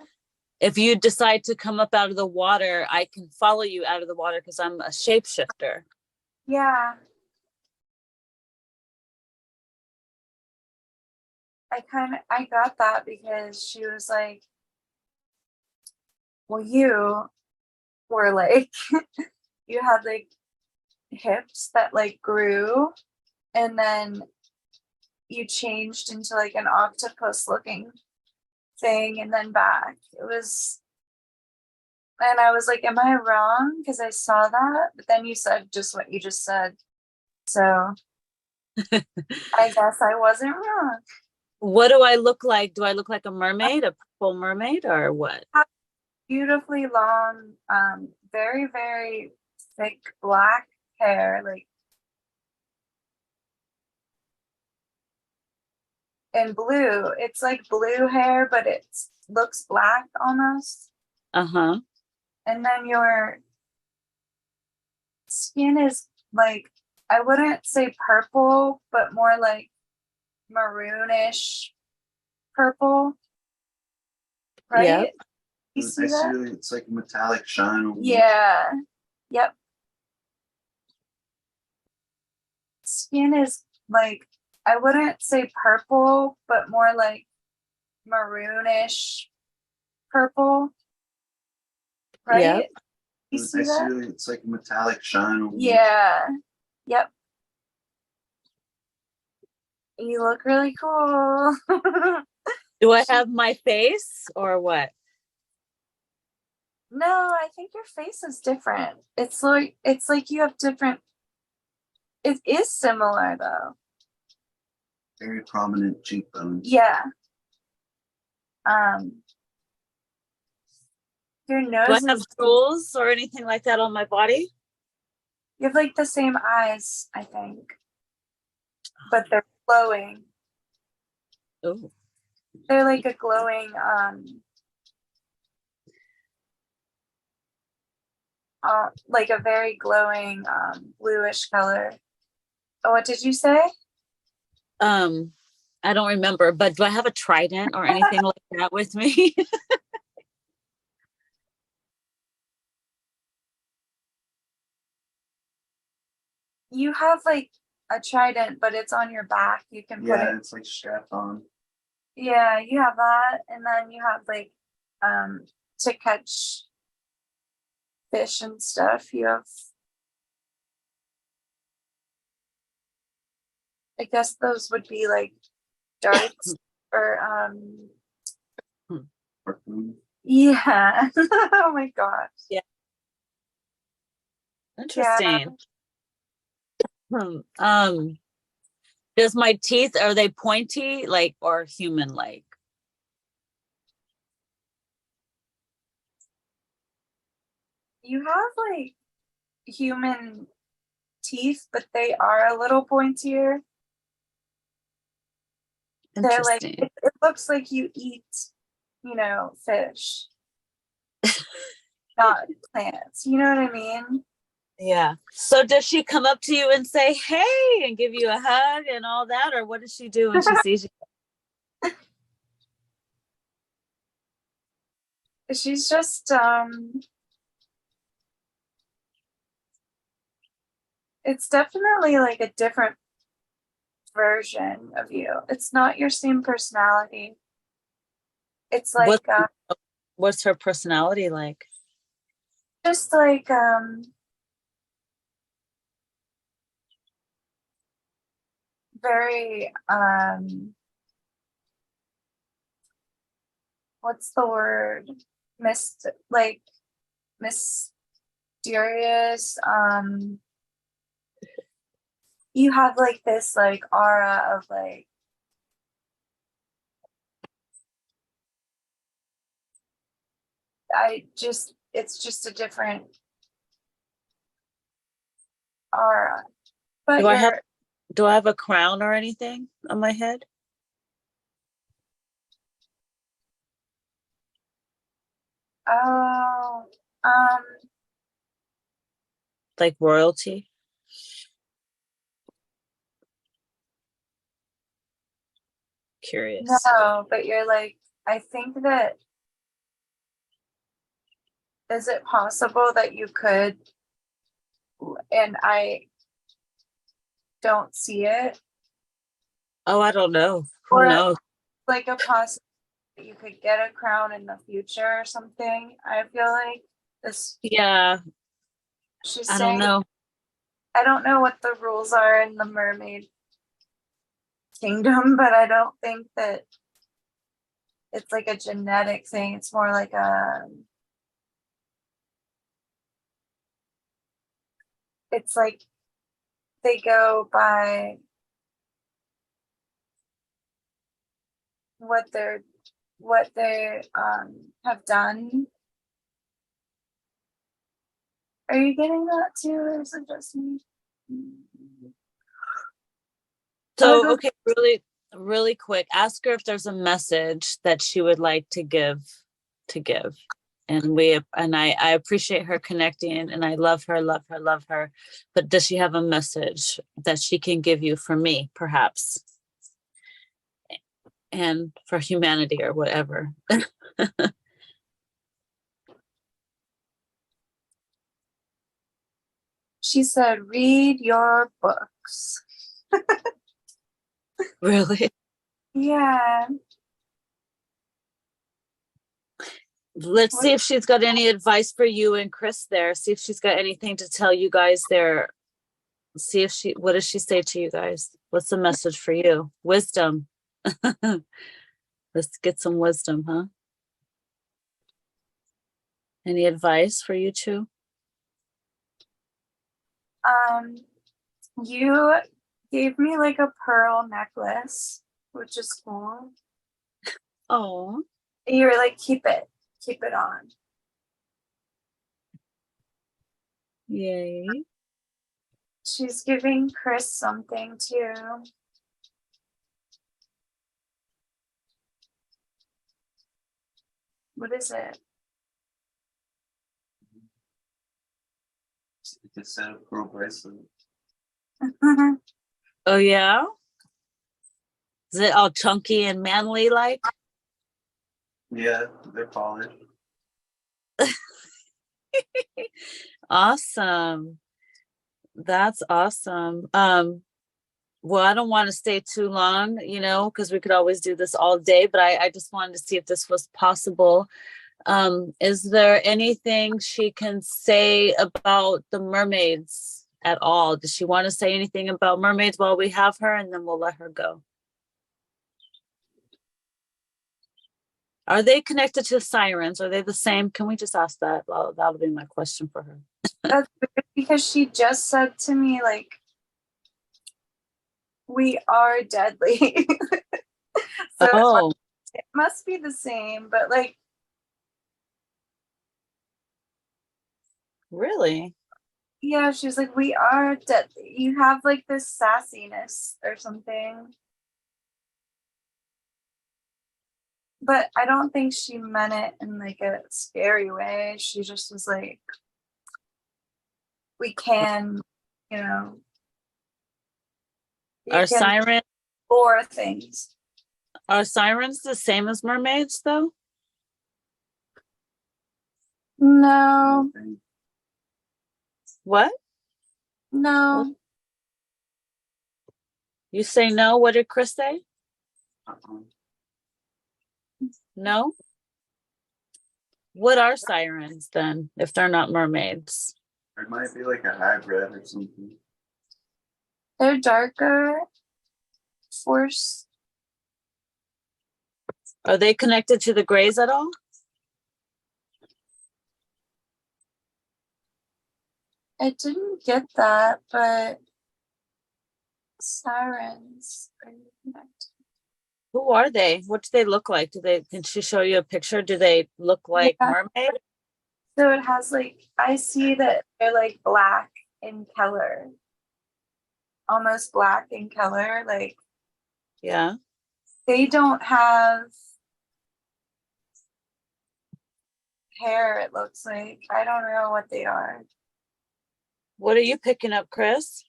If you decide to come up out of the water, I can follow you out of the water because I'm a shapeshifter. Yeah. I got that because she was like, well, you were like, you had like hips that like grew and then you changed into like an octopus looking thing and then back. It was, and I was like, am I wrong? Because I saw that, but then you said just what you just said. So I guess I wasn't wrong. What do I look like? Do I look like a mermaid, a purple mermaid, or what? Beautifully long, very, very thick black hair, like and blue. It's like blue hair, but it looks black almost. Uh-huh. And then your skin is like, I wouldn't say purple, but more like maroonish purple. Right? Yeah. You see I that? see it's like a metallic shine. Almost. Yeah. Yep. Skin is like, I wouldn't say purple, but more like maroonish purple. Right? Yep. You I see see that? it's like a metallic shine on me. Yeah. Yep. You look really cool. Do I have my face or what? No, I think your face is different. It's like you have different. It is similar though. Very prominent cheekbones. Yeah. Um, your Do I nose have is. jewels or anything like that on my body? You have like the same eyes, I think, but they're glowing. Oh, They're like a glowing, like a very glowing, bluish color. Oh, what did you say? I don't remember, but do I have a trident or anything like that with me? You have like a trident, but it's on your back. You can put Yeah, it. it's like strapped on. Yeah, you have that, and then you have like, to catch fish and stuff. You have. I guess those would be like darts or Harpoon. yeah. Oh my gosh. Yeah. Yeah. Interesting. Does my teeth, are they pointy like or human like? You have like human teeth, but they are a little pointier. They're like Interesting. it looks like you eat, fish, not plants. You know what I mean? Yeah. So does she come up to you and say, hey, and give you a hug and all that? Or what does she do when she sees you? She's just it's definitely like a different version of you. It's not your same personality. It's like What's her personality like? just like very what's the word? Like mysterious. You have like this like aura of like it's just a different aura. But Do I have a crown or anything on my head? oh Like royalty? Curious. no, but you're like I think that is it possible that you could and I don't see it Oh, I don't know. Who or knows? like a possibility that you could get a crown in the future or something. I feel like this Yeah, she's I don't saying know. I don't know what the rules are in the mermaid kingdom, but I don't think that it's like a genetic thing. It's more like it's like they go by what they have done. Are you getting that too, or is it just me? So, okay, really, really quick, ask her if there's a message that she would like to give. And I appreciate her connecting and I love her, love her, love her. But does she have a message that she can give you for me, perhaps? And for humanity or whatever. She said, read your books. Really? Yeah. Let's see if she's got any advice for you and Chris there. See if she's got anything to tell you guys there. See if what does she say to you guys? What's the message for you? Wisdom. Let's get some wisdom, huh? Any advice for you two? You gave me like a pearl necklace, which is cool. Oh, You were like, keep it on. yay. She's giving Chris something too. What is it? It's a set of pearl bracelets. Oh, yeah? Is it all chunky and manly like? Yeah, they're polished. Awesome. That's awesome. Well, I don't want to stay too long, because we could always do this all day, but I just wanted to see if this was possible. Is there anything she can say about the mermaids at all? Does she want to say anything about mermaids while we have her, and then we'll let her go? Are they connected to sirens? Are they the same? Can we just ask that? Well, that'll be my question for her. That's weird because she just said to me, like, we are deadly. So Oh, it must be the same, but like, really? yeah, she's like, we are deadly. You have like this sassiness or something. But I don't think she meant it in like a scary way. She just was like, we can, you know, Are sirens or things. the same as mermaids though? No, What? no. You say no? What did Chris say? Uh-uh. No? What are sirens then, if they're not mermaids? It might be like a hybrid or something. They're darker force. Are they connected to the Greys at all? I didn't get that, but sirens are connected. Who are they? What do they look like? Can she show you a picture? Do they look like Yeah. mermaid? So it has like, I see that they're like black in color, almost black in color. Like Yeah. they don't have hair, it looks like. I don't know what they are. What are you picking up, Chris?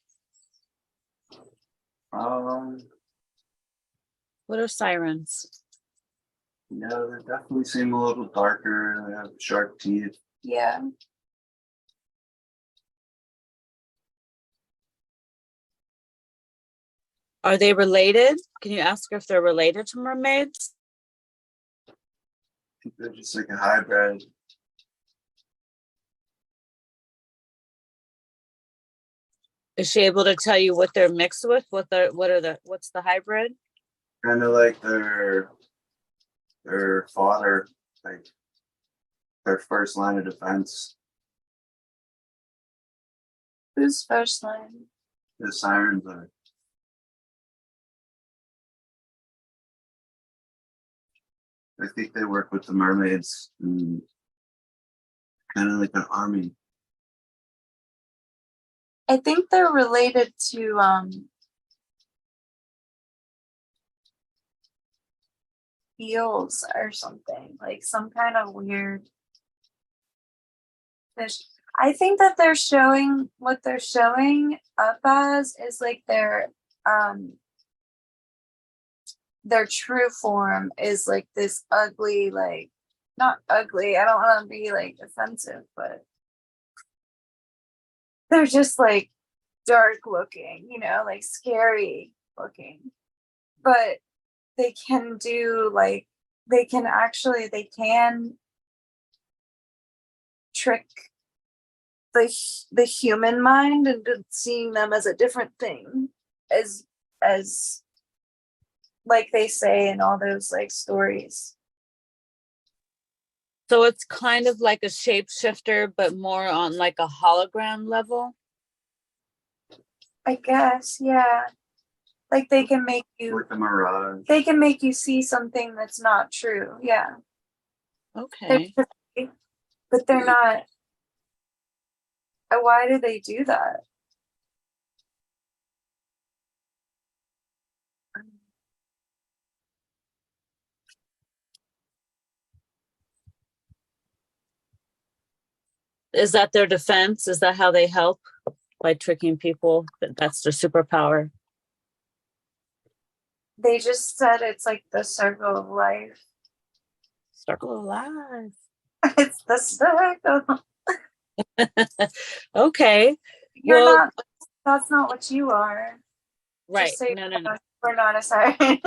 What are sirens? Yeah, they definitely seem a little darker. They have sharp teeth. Yeah. Are they related? Can you ask her if they're related to mermaids? I think they're just like a hybrid. Is she able to tell you what they're mixed with? What's the hybrid? Kind of like their fodder, like their first line of defense. Who's first line? The sirens are. I think they work with the mermaids and kind of like an army. I think they're related to eels or something, like some kind of weird fish. I think that they're showing what they're showing up as is like their true form is like this ugly, like not ugly, I don't want to be like offensive, but they're just like dark looking, like scary looking. But they can do like they can trick the human mind into seeing them as a different thing, as like they say in all those like stories. So it's kind of like a shapeshifter, but more on like a hologram level. I guess, yeah. Like they can make you Like a mirage. they can make you see something that's not true. Yeah. Okay. But they're not. Why do they do that? Is that their defense? Is that how they help? By tricking people? That's their superpower. They just said it's like the circle of life. Circle of life. It's the circle. Okay. You're Well, not. That's not what you are. right. Just say No. we're not a siren.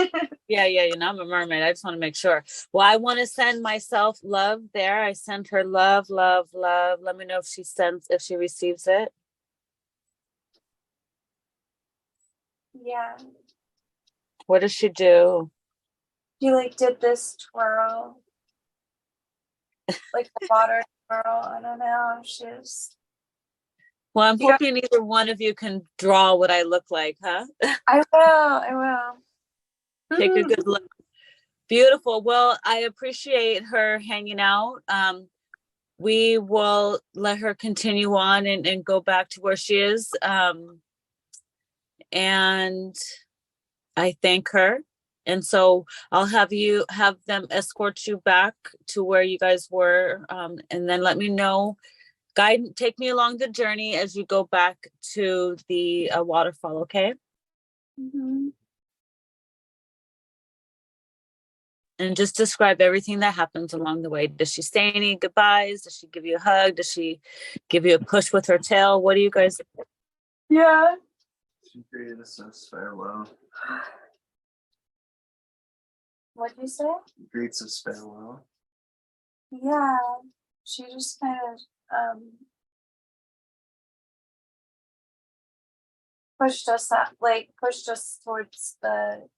Yeah. You know, I'm a mermaid. I just want to make sure. Well, I want to send myself love there. I sent her love. Let me know if she receives it. Yeah. What does she do? You like did this twirl, like the water twirl. I don't know. She's. Well, I'm Yeah. hoping either one of you can draw what I look like, huh? I will. Take a good look. Beautiful. Well, I appreciate her hanging out. We will let her continue on and go back to where she is. And I thank her. And so I'll have them escort you back to where you guys were. And then let me know, take me along the journey as you go back to the waterfall. Okay. Mm-hmm. And just describe everything that happens along the way. Does she say any goodbyes? Does she give you a hug? Does she give you a push with her tail? What do you guys? Yeah. She created us as farewell. What'd you say? Greets us farewell. Yeah. She just kind of pushed us towards the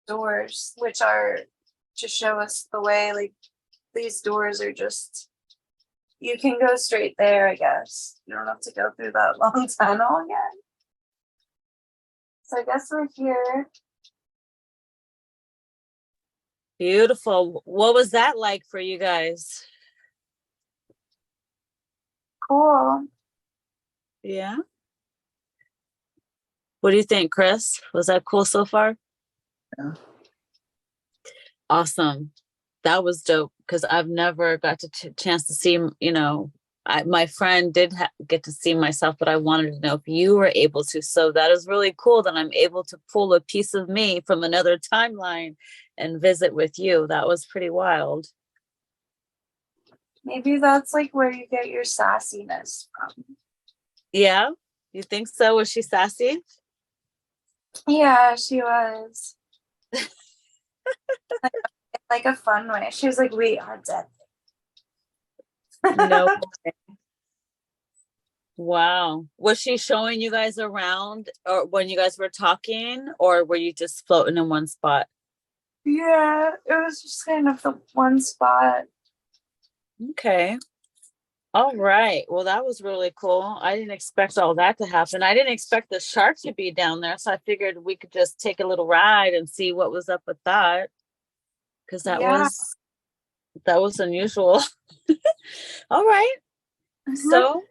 doors, which are to show us the way. Like these doors are just, you can go straight there, I guess. You don't have to go through that long tunnel again. So I guess we're here. Beautiful. What was that like for you guys? Cool. Yeah. What do you think, Chris? Was that cool so far? Yeah. Awesome. That was dope because I've never got to chance to see, my friend did get to see myself, but I wanted to know if you were able to. So that is really cool that I'm able to pull a piece of me from another timeline and visit with you. That was pretty wild. Maybe that's like where you get your sassiness from. Yeah, you think so? Was she sassy? Yeah, she was. Like a fun way. She was like, "We are dead." No. Wow. Was she showing you guys around or when you guys were talking, or were you just floating in one spot? Yeah, it was just kind of the one spot. Okay. All right. Well, that was really cool. I didn't expect all that to happen. I didn't expect the shark to be down there. So I figured we could just take a little ride and see what was up with that. Because that was unusual. All right. Mhm.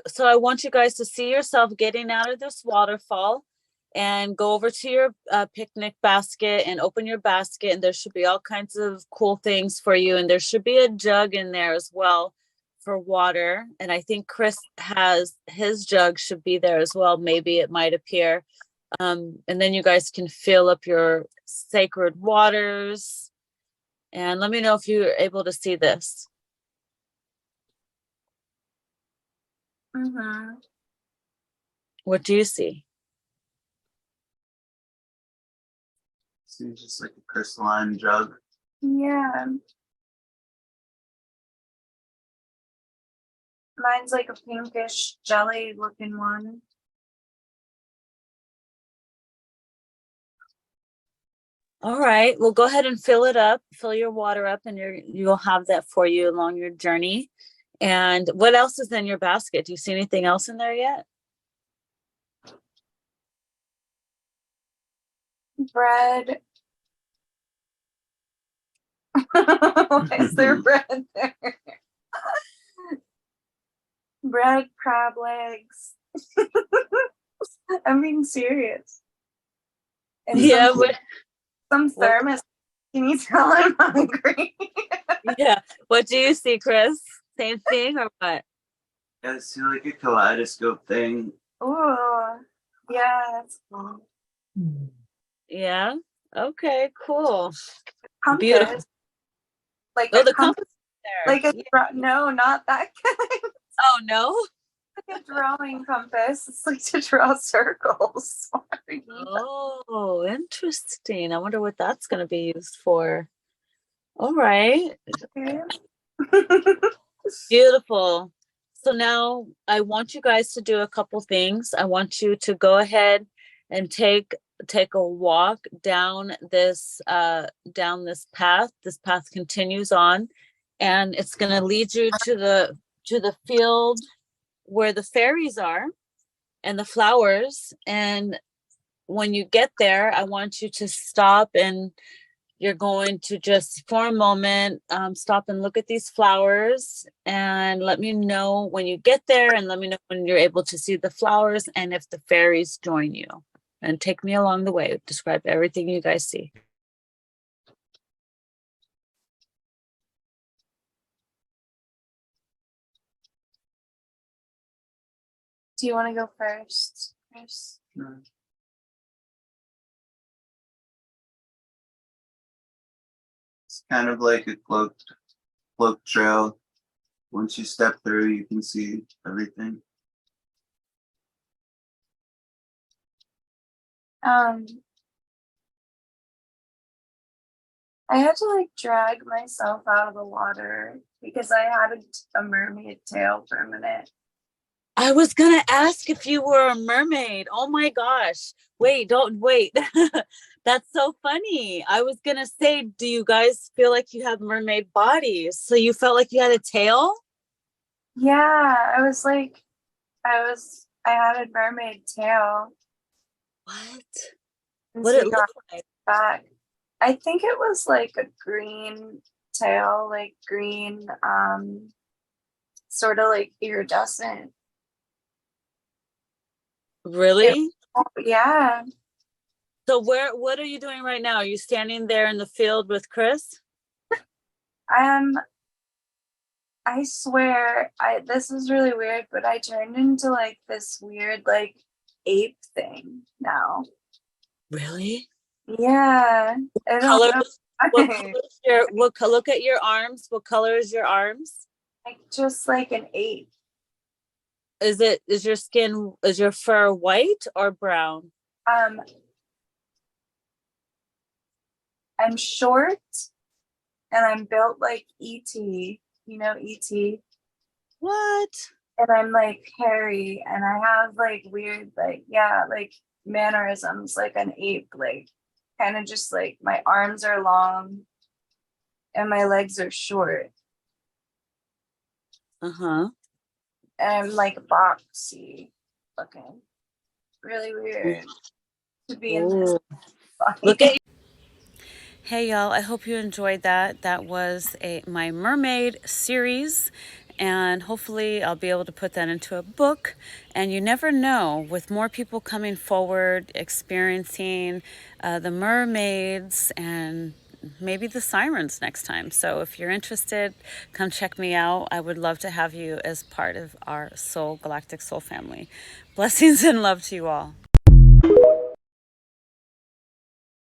So I want you guys to see yourself getting out of this waterfall and go over to your picnic basket and open your basket, and there should be all kinds of cool things for you, and there should be a jug in there as well for water. And I think Chris has his jug should be there as well. Maybe it might appear. And then you guys can fill up your sacred waters, and let me know if you're able to see this. Mhm. What do you see? See, just like a crystalline jug. Yeah. Mine's like a pinkish jelly looking one. All right. Well, go ahead and fill it up, fill your water up, and you'll have that for you along your journey. And what else is in your basket? Do you see anything else in there yet? Bread. Why is there bread there? Bread, crab legs. I'm being serious. And Yeah, some what- thermos. Can you tell I'm hungry? yeah. What do you see, Chris? Same thing or what? Yeah, I see like a kaleidoscope thing. Oh, yeah. That's cool. Yeah. Okay, cool. Compass. Beautiful. Like Oh, a the compass. compass there. Like a no, not that kind. Oh, no? Like a drawing compass. It's like to draw circles. Sorry. Oh, interesting. I wonder what that's going to be used for. All right. Okay. Beautiful. So now I want you guys to do a couple things. I want you to go ahead and take a walk down this path. This path continues on, and it's going to lead you to the field where the fairies are and the flowers. And when you get there, I want you to stop, and you're going to just for a moment stop and look at these flowers and let me know when you get there, and let me know when you're able to see the flowers and if the fairies join you, and take me along the way. Describe everything you guys see. Do you want to go first, Chris? It's kind of like a cloaked trail. Once you step through, you can see everything. I had to like drag myself out of the water because I had a mermaid tail for a minute. I was gonna ask if you were a mermaid. Oh my gosh. Don't wait. That's so funny. I was gonna say, do you guys feel like you have mermaid bodies? So you felt like you had a tail? Yeah, I had a mermaid tail. What? And What so it look like? back. I think it was like a green tail, like green, sort of like iridescent. Really? Yeah. So what are you doing right now? Are you standing there in the field with Chris? I swear, this is really weird, but I turned into like this weird like ape thing now. Really? Yeah. I don't Color? know What why. color is look at your arms. What color is your arms? Like just like an ape. Is your fur white or brown? I'm short and I'm built like E.T. You know E.T. What? And I'm like hairy and I have like weird like like mannerisms like an ape, like kind of just like my arms are long and my legs are short. Uh-huh. And I'm like boxy looking. Really weird to be in this Ooh. body. Look at Hey y'all, I hope you enjoyed that. That was my Mermaid series, and hopefully I'll be able to put that into a book. And you never know, with more people coming forward, experiencing the mermaids and maybe the sirens next time. So if you're interested, come check me out. I would love to have you as part of our Galactic Soul family. Blessings and love to you all.